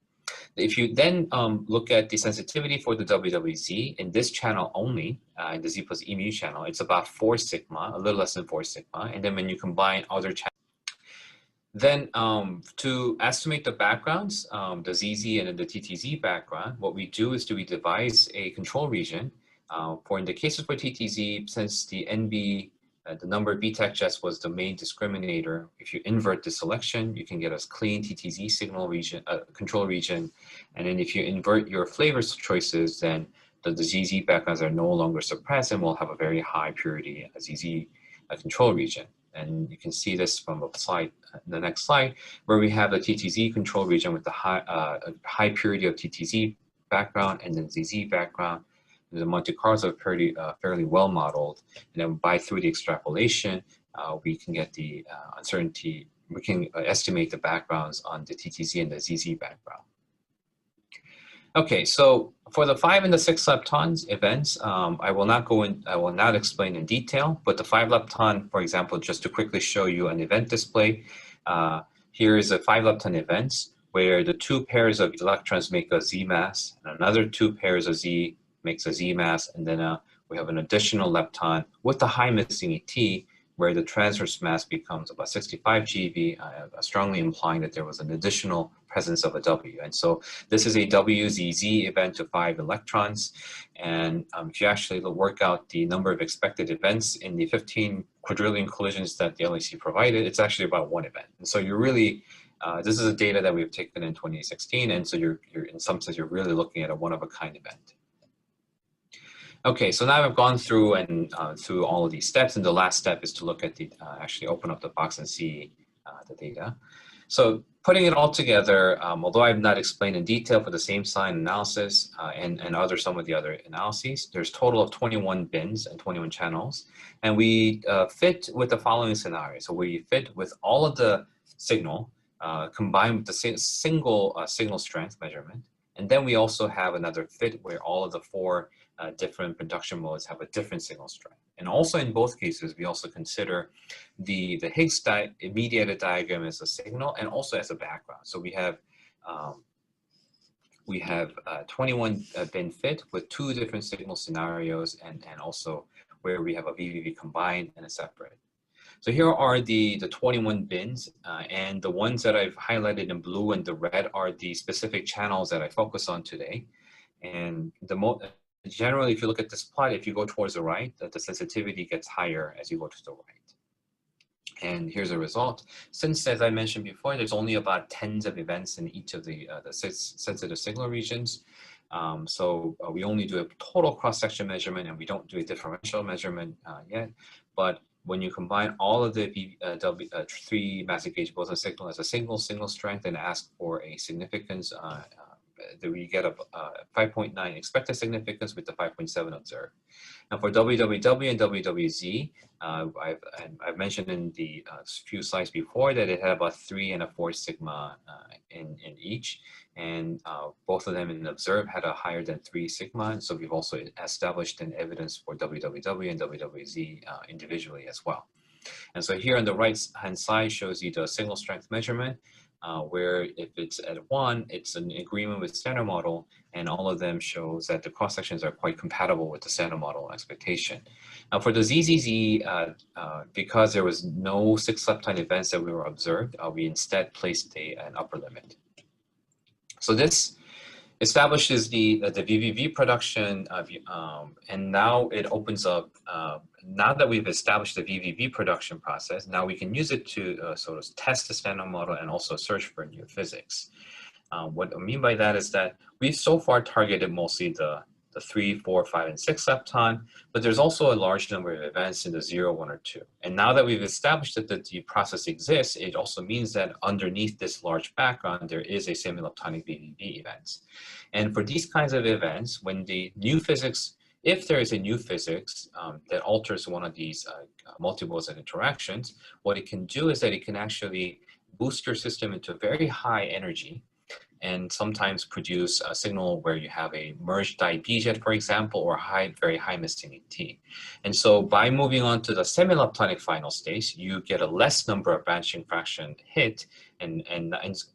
If you then look at the sensitivity for the WWZ in this channel only, in the Z plus E mu channel, it's about 4 sigma, a little less than 4 sigma. And then when you combine other channels, then to estimate the backgrounds, the ZZ and then the TTZ background, what we do is we devise a control region. For in the cases for TTZ, since the NB, the number of BTAC jets was the main discriminator, if you invert the selection, you can get a clean TTZ signal region, control region. And then if you invert your flavor choices, then the ZZ backgrounds are no longer suppressed and will have a very high purity ZZ control region. And you can see this from a slide, the next slide, where we have the TTZ control region with the high purity of TTZ background and then ZZ background. The Monte Carlos are fairly well modeled. And then through the extrapolation, we can get the uncertainty, we can estimate the backgrounds on the TTZ and the ZZ background. Okay, so for the 5 and the 6 leptons events, I will not explain in detail, but the 5 lepton, for example, just to quickly show you an event display, here is a 5 lepton event where the 2 pairs of electrons make a Z mass, and another 2 pairs of Z makes a Z mass, and then we have an additional lepton with the high missing ET, where the transverse mass becomes about 65 GeV, strongly implying that there was an additional presence of a W. And so this is a WZZ event to 5 electrons. And if you actually work out the number of expected events in the 15 quadrillion collisions that the LHC provided, it's actually about 1 event. And so you're really, this is a data that we've taken in 2016. And so you're in some sense, you're really looking at a one-of-a-kind event. Okay, so now I've gone through and through all of these steps, and the last step is to look at the actually open up the box and see the data. So putting it all together, although I've not explained in detail for the same sign analysis and some of the other analyses, there's a total of 21 bins and 21 channels, and we fit with the following scenario. So we fit with all of the signal combined with the single signal strength measurement, and then we also have another fit where all of the 4 different production modes have a different signal strength. And also in both cases, we also consider the Higgs mediated diagram as a signal and also as a background. So we have 21 bin fit with 2 different signal scenarios and also where we have a VVV combined and a separate. So here are the 21 bins, and the ones that I've highlighted in blue and the red are the specific channels that I focus on today. And generally, if you look at this plot, if you go towards the right, the sensitivity gets higher as you go to the right. And here's a result. Since, as I mentioned before, there's only about tens of events in each of the sensitive signal regions. So we only do a total cross-section measurement and we don't do a differential measurement yet. But when you combine all of the 3 massive gauge boson signal as a single strength and ask for a significance, we get a 5.9 expected significance with the 5.7 observed. Now for WWW and WWZ, I've mentioned in the few slides before that it had about 3 and a 4 sigma in each, and both of them in observed had a higher than 3 sigma. And so we've also established an evidence for WWW and WWZ individually as well. And so here on the right hand side shows you the signal strength measurement, where if it's at 1, it's an agreement with standard model, and all of them shows that the cross sections are quite compatible with the standard model expectation. Now for the ZZZ, because there was no 6 lepton events that we were observed, we instead placed an upper limit. So this establishes the VVV production, and now it opens up, now that we've established the VVV production process, now we can use it to sort of test the standard model and also search for new physics. What I mean by that is that we've so far targeted mostly the 3, 4, 5, and 6 lepton, but there's also a large number of events in the 0, 1, or 2. And now that we've established that the process exists, it also means that underneath this large background, there is a semi-leptonic VVV event. And for these kinds of events, when the new physics, if there is a new physics that alters one of these multi-boson interactions, what it can do is that it can actually boost your system into very high energy. and sometimes produce a signal where you have a merged dye-B jet, for example, or very high missing T. And so by moving on to the semi-leptonic final stage, you get a less number of branching fraction hit. And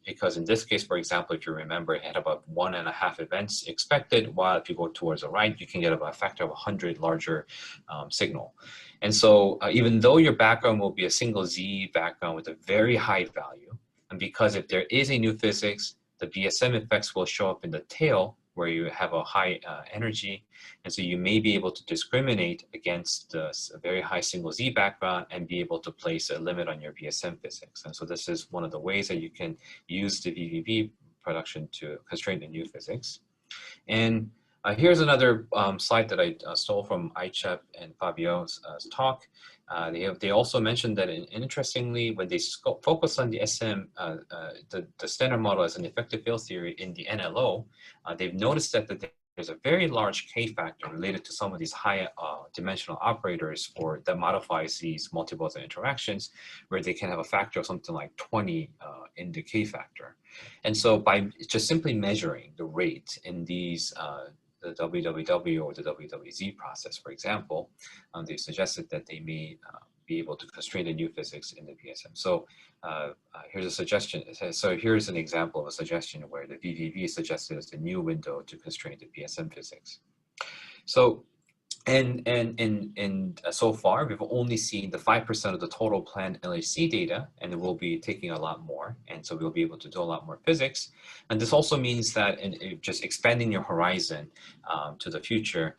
because in this case, for example, if you remember, it had about 1.5 events expected, while if you go towards the right, you can get about a factor of 100 larger signal. And so even though your background will be a single Z background with a very high value, and because if there is a new physics, the BSM effects will show up in the tail where you have a high energy. And so you may be able to discriminate against a very high single Z background and be able to place a limit on your BSM physics. And so this is one of the ways that you can use the VVV production to constrain the new physics. And here's another slide that I stole from Aichep and Fabio's talk. They also mentioned that, interestingly, when they focus on the SM, the standard model as an effective field theory in the NLO, they've noticed that there's a very large K factor related to some of these high dimensional operators that modifies these multi-boson interactions, where they can have a factor of something like 20 in the K factor. And so by just simply measuring the rate in these the WWW or the WWZ process, for example, they've suggested that they may be able to constrain the new physics in the BSM. So here's a suggestion. So here's an example of a suggestion where the VVV is suggested as a new window to constrain the BSM physics. So and so far, we've only seen the 5% of the total planned LHC data, and we'll be taking a lot more. And so we'll be able to do a lot more physics. And this also means that in just expanding your horizon to the future,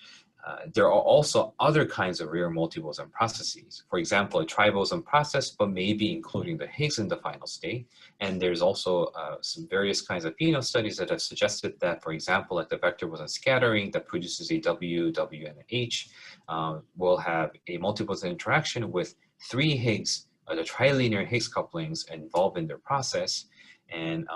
there are also other kinds of rare multi-boson processes. For example, a triboson process, but maybe including the Higgs in the final state. And there's also some various kinds of pheno studies that have suggested that, for example, like the vector boson scattering that produces a W, W, and an H will have a multi-boson interaction with 3 Higgs, the trilinear Higgs couplings involved in their process, and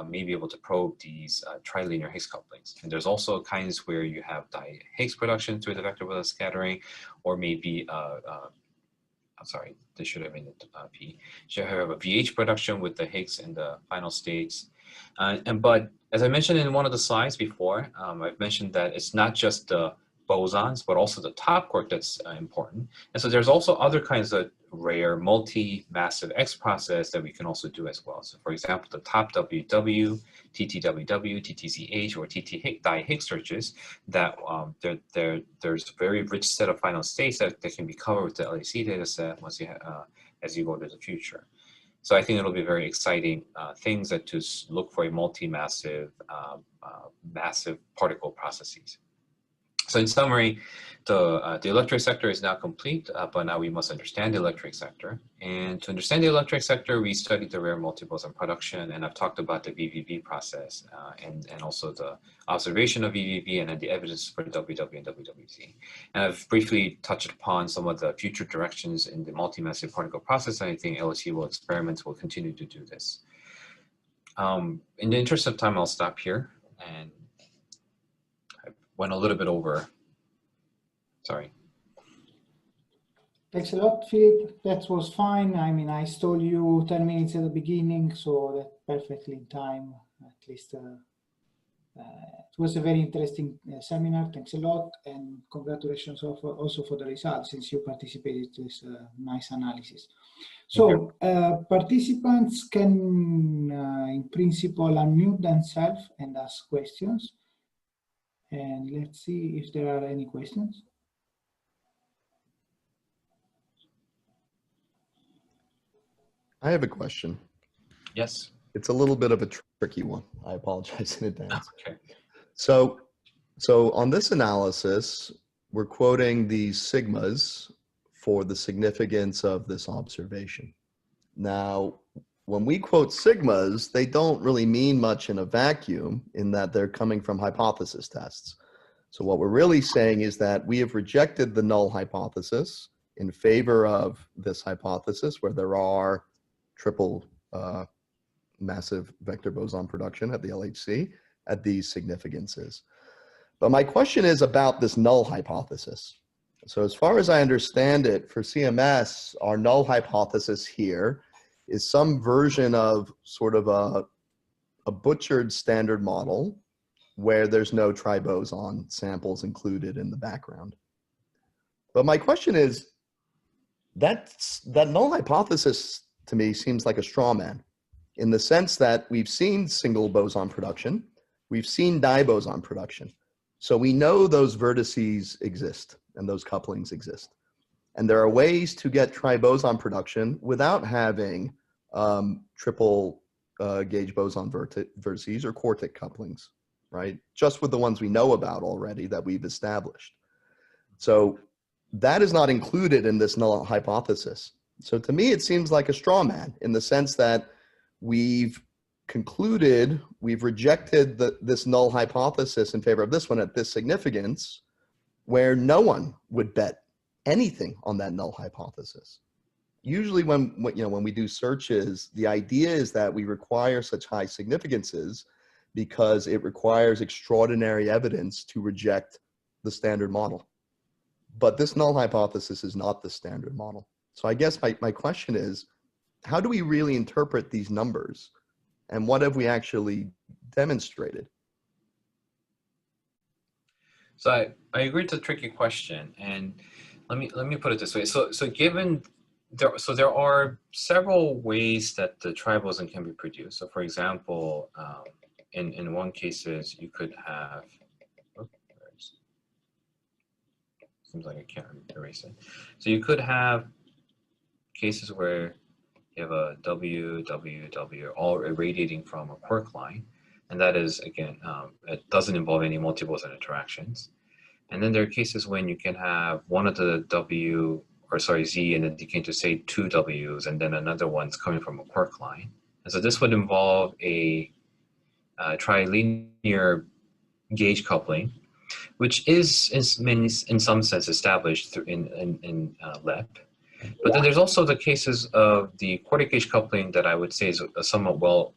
may be able to probe these trilinear Higgs couplings. And there's also kinds where you have di-Higgs production through the vector boson scattering, or maybe, I'm sorry, this should have been the P. Should have a VH production with the Higgs in the final states. But as I mentioned in one of the slides before, I've mentioned that it's not just the bosons, but also the top quark that's important. And so there's also other kinds of rare multi-massive X process that we can also do as well. So for example, the top WW, TTWW, TTZH, or TT di-Higgs searches that there's a very rich set of final states that can be covered with the LHC data set once you as you go to the future. So I think it'll be very exciting things that to look for a multi-massive, massive particle processes. So in summary, the electric sector is now complete, but now we must understand the electric sector. And to understand the electric sector, we studied the rare multi-boson production, and I've talked about the VVV process and also the observation of VVV and then the evidence for WW and WWZ. And I've briefly touched upon some of the future directions in the multi-massive particle process, and I think LHC experiments will continue to do this. In the interest of time, I'll stop here, and went a little bit over. Sorry. Thanks a lot, Philip. That was fine. I mean, I stole you 10 minutes at the beginning, so that's perfectly in time. At least it was a very interesting seminar. Thanks a lot, and congratulations also for the results, since you participated in this nice analysis. So participants can, in principle, unmute themselves and ask questions. And let's see if there are any questions. I have a question. Yes. It's a little bit of a tricky one. I apologize in advance. Okay. So on this analysis, we're quoting these sigmas for the significance of this observation. Now, when we quote sigmas, they don't really mean much in a vacuum in that they're coming from hypothesis tests. So what we're really saying is that we have rejected the null hypothesis in favor of this hypothesis where there are triple massive vector boson production at the LHC at these significances. But my question is about this null hypothesis. So as far as I understand it, for CMS, our null hypothesis here is some version of sort of a butchered standard model where there's no triboson samples included in the background. But my question is, that null hypothesis to me seems like a straw man, in the sense that we've seen single boson production, we've seen diboson production. So we know those vertices exist and those couplings exist. And there are ways to get triboson production without having triple gauge boson vertices or quartic couplings, right? Just with the ones we know about already that we've established. So that is not included in this null hypothesis. So to me, it seems like a straw man, in the sense that we've concluded, we've rejected this null hypothesis in favor of this one at this significance, where no one would bet anything on that null hypothesis. Usually when we do searches, the idea is that we require such high significances because it requires extraordinary evidence to reject the standard model. But this null hypothesis is not the standard model. So I guess my question is, how do we really interpret these numbers? And what have we actually demonstrated? So I agree it's a tricky question, and let me put it this way. So there are several ways that the triboson can be produced. So for example, in one cases you could have, seems like I can't erase it. So you could have cases where you have a W, all irradiating from a quark line. And that is, again, it doesn't involve any multi-boson interactions. And then there are cases when you can have one of the Z, and then you can just say two W's, and then another one's coming from a quark line. And so this would involve a trilinear gauge coupling, which is in some sense established in LEP. But then there's also the cases of the quartic gauge coupling that I would say is somewhat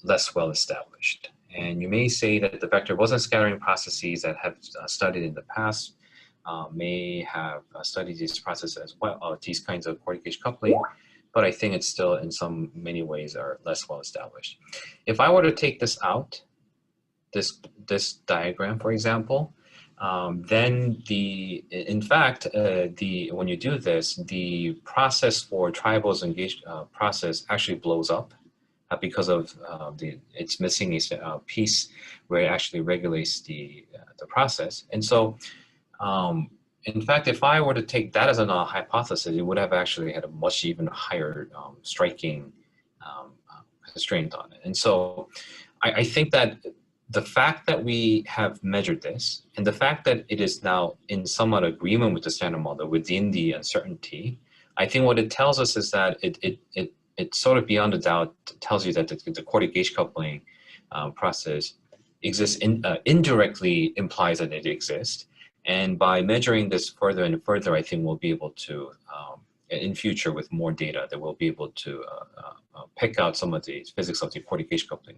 less well established. And you may say that the vector boson scattering processes that have studied in the past may have studied these processes as well, these kinds of quartic gauge coupling, but I think it's still in many ways are less well established. If I were to take this out, this diagram, for example, then in fact, when you do this, the process for triboson gauge process actually blows up because of it's missing a piece where it actually regulates the process. And so, in fact, if I were to take that as a null hypothesis, it would have actually had a much even higher striking constraint on it. And so, I think that the fact that we have measured this, and the fact that it is now in somewhat agreement with the standard model within the uncertainty, I think what it tells us is that it sort of beyond a doubt tells you that the quartic gauge coupling process exists indirectly implies that it exists. And by measuring this further and further, I think we'll be able to, in future with more data, that we'll be able to pick out some of the physics of the quartic gauge coupling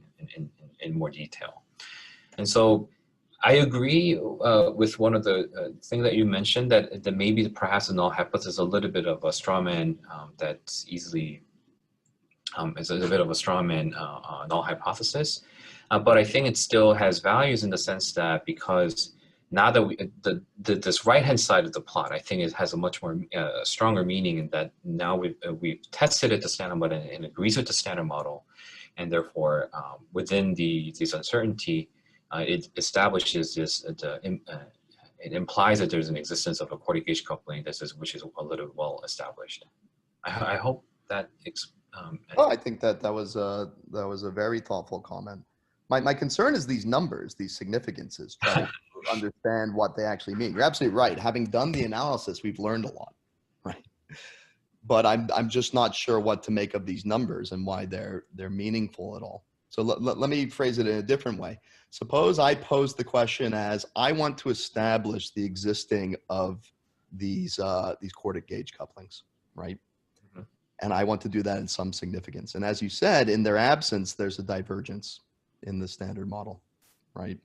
in more detail. And so I agree with one of the things that you mentioned, that maybe perhaps the null hypothesis is a little bit of a straw man that's easily, is a bit of a straw man null hypothesis. But I think it still has values in the sense that because now that this right-hand side of the plot, I think it has a much more stronger meaning in that now we've tested it to standard model and agrees with the standard model. And therefore, within this uncertainty, it establishes this, it implies that there's an existence of a quartic gauge coupling, which is a little well established. I hope that. I think that was a very thoughtful comment. My concern is these numbers, these significances, trying to understand what they actually mean. You're absolutely right. Having done the analysis, we've learned a lot, right? But I'm just not sure what to make of these numbers and why they're meaningful at all. So let me phrase it in a different way. Suppose I pose the question as, I want to establish the existing of these quartic gauge couplings, right? Mm-hmm. And I want to do that in some significance. And as you said, in their absence, there's a divergence in the standard model, right?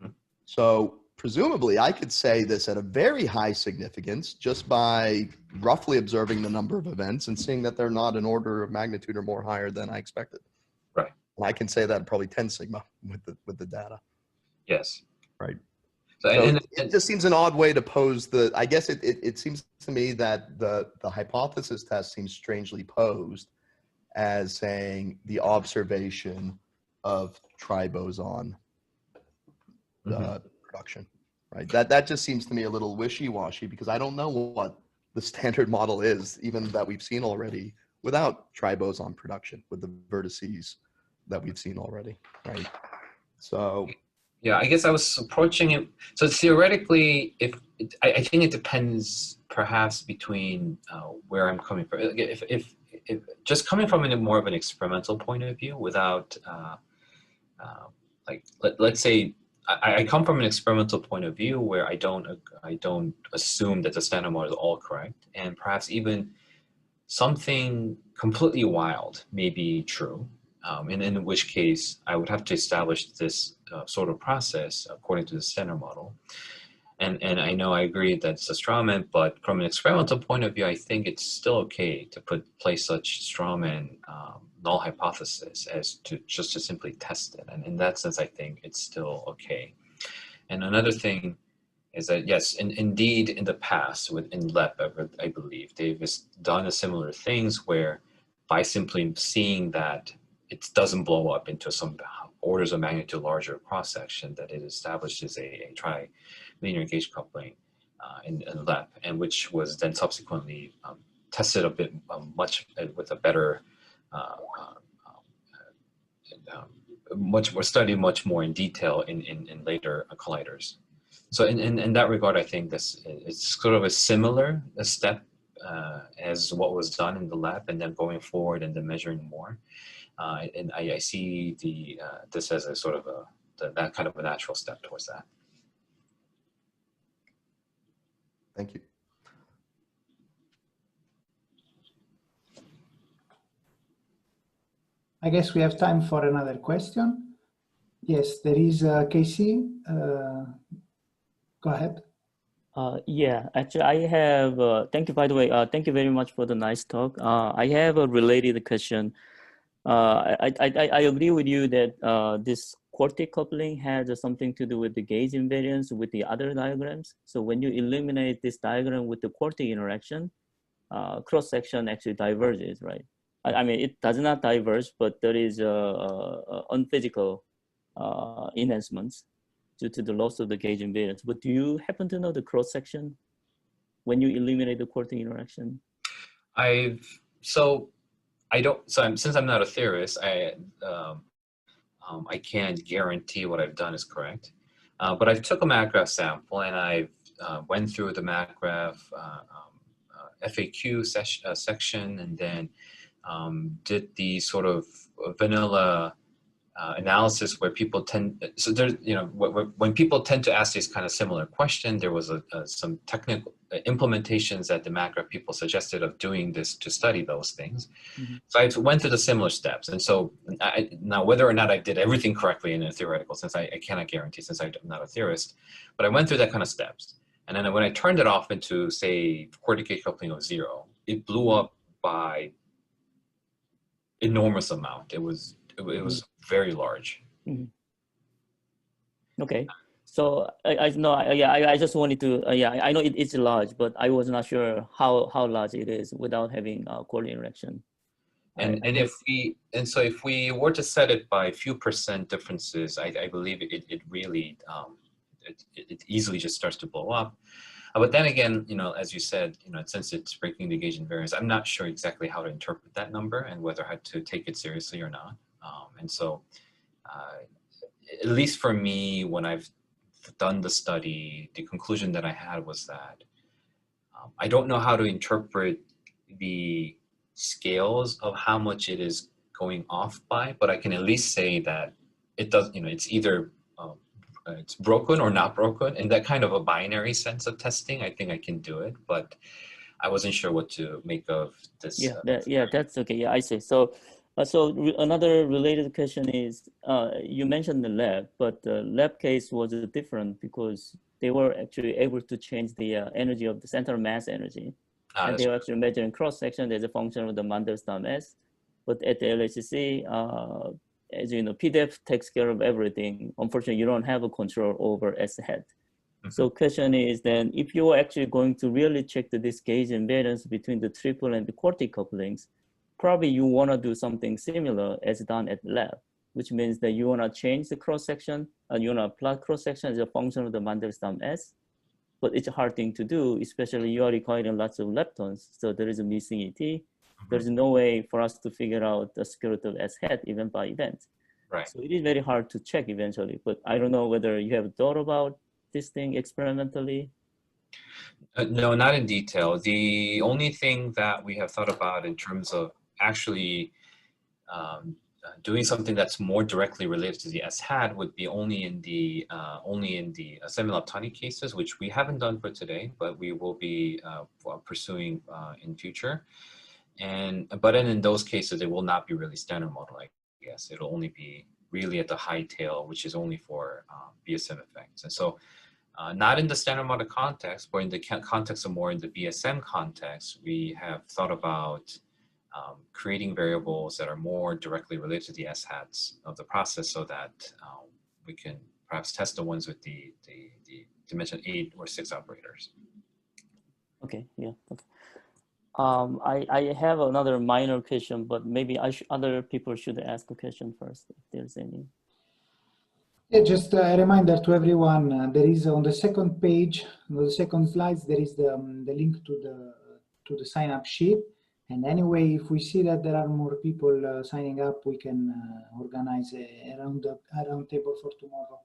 Mm-hmm. So presumably I could say this at a very high significance just by roughly observing the number of events and seeing that they're not an order of magnitude or more higher than I expected. Right. And I can say that probably 10 sigma with the data. Yes. Right. So, So it just seems an odd way to pose I guess it seems to me that the hypothesis test seems strangely posed as saying the observation of triboson production, right? That just seems to me a little wishy-washy, because I don't know what the standard model is, even that we've seen already, without triboson production, with the vertices that we've seen already, right? So yeah, I guess I was approaching it. So theoretically, I think it depends perhaps between where I'm coming from. If just coming from more of an experimental point of view, without like let's say I come from an experimental point of view where I don't assume that the standard model is all correct, and perhaps even something completely wild may be true. And in which case, I would have to establish this sort of process according to the standard model. And I know I agree that it's a straw man, but from an experimental point of view, I think it's still okay to place such straw man null hypothesis as to just to simply test it. And in that sense, I think it's still okay. And another thing is that, yes, indeed, in the past, in LEP, I believe, they've done similar things where by simply seeing that it doesn't blow up into some orders of magnitude larger cross-section, that it establishes a tri-linear gauge coupling in LEP, and which was then subsequently tested a bit with a better, much more studied much more in detail in later colliders. So in that regard, I think it's sort of a similar step as what was done in the lab, and then going forward and then measuring more. And I see this as a sort of that kind of a natural step towards that. thank you. I guess we have time for another question. Yes, there is Casey. Go ahead. Yeah, actually, I have, thank you, by the way, thank you very much for the nice talk. I have a related question. I agree with you that this quartic coupling has something to do with the gauge invariance with the other diagrams. So when you eliminate this diagram with the quartic interaction, cross-section actually diverges, right? I mean, it does not diverge, but there is unphysical enhancements due to the loss of the gauge invariance. But do you happen to know the cross-section when you eliminate the quartic interaction? Since I'm not a theorist, I can't guarantee what I've done is correct. But I took a MATLAB sample and I went through the MATLAB FAQ section, and then did the sort of vanilla analysis where people when people tend to ask this kind of similar question, there was some technical implementations that the MATLAB people suggested of doing this to study those things. Mm-hmm. So I went through the similar steps. And so now whether or not I did everything correctly in a theoretical sense, I cannot guarantee, since I'm not a theorist, but I went through that kind of steps. And then when I turned it off into, say, quartic gauge coupling of 0, it blew up by enormous amount. It was very large. Mm-hmm. Okay, so I just wanted to I know it's large, but I was not sure how large it is without having quartic interaction. And if we were to set it by a few percent differences, I believe it really it easily just starts to blow up. But then again, as you said, since it's breaking the gauge invariance, I'm not sure exactly how to interpret that number and whether I had to take it seriously or not. And so, at least for me, when I've done the study, the conclusion that I had was that I don't know how to interpret the scales of how much it is going off by, but I can at least say that it does, it's either it's broken or not broken, in that kind of a binary sense of testing. I think I can do it, but I wasn't sure what to make of this. That's okay. Yeah, I see. So another related question is, you mentioned the lab, but the lab case was different because they were actually able to change the energy of the central mass energy. And they were actually measuring cross-section as a function of the Mandelstam S. But at the LHC, as you know, PDF takes care of everything. Unfortunately, you don't have a control over S head. So question is then, if you're actually going to really check the gauge imbalance between the triple and the quartic couplings, probably you want to do something similar as done at the lab, which means that you want to change the cross-section and you want to plot cross-section as a function of the Mandelstam S. But it's a hard thing to do, especially you are requiring lots of leptons. So there is a missing ET. There's no way for us to figure out the square root of S hat event by event. Right. So it is very hard to check eventually, but I don't know whether you have thought about this thing experimentally. No, not in detail. The only thing that we have thought about in terms of actually doing something that's more directly related to the S hat would be only in the semi-leptonic cases, which we haven't done for today, but we will be pursuing in future. But in those cases, it will not be really standard model, I guess. It'll only be really at the high tail, which is only for BSM effects. And so not in the standard model context, but in the context of more in the BSM context, we have thought about creating variables that are more directly related to the S hats of the process so that we can perhaps test the ones with the dimension 8 or 6 operators. Okay, yeah, okay. I have another minor question, but maybe other people should ask a question first if there's any. Yeah, just a reminder to everyone, there is on the second page, on the second slides, there is the link to the sign up sheet. And anyway, if we see that there are more people signing up, we can organize a round table for tomorrow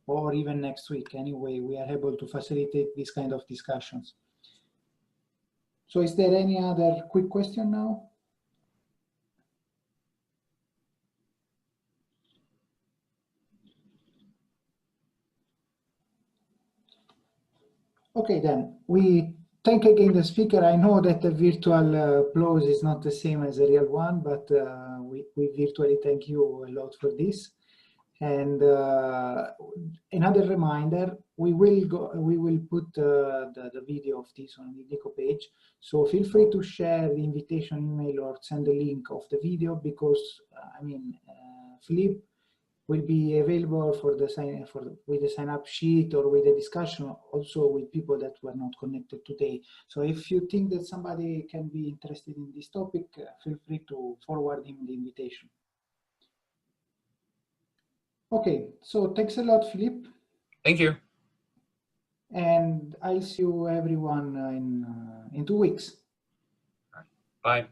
or even next week. Anyway, we are able to facilitate these kind of discussions. So is there any other quick question now? Okay, then we thank again the speaker. I know that the virtual applause is not the same as a real one, but we virtually thank you a lot for this. And another reminder, we will put the video of this on the Deco page. So feel free to share the invitation email or send the link of the video because I mean, Philip will be available for the with the sign up sheet or with the discussion also with people that were not connected today. So if you think that somebody can be interested in this topic, feel free to forward him the invitation. Okay, so thanks a lot, Philip. Thank you. And I'll see you everyone in 2 weeks. Bye.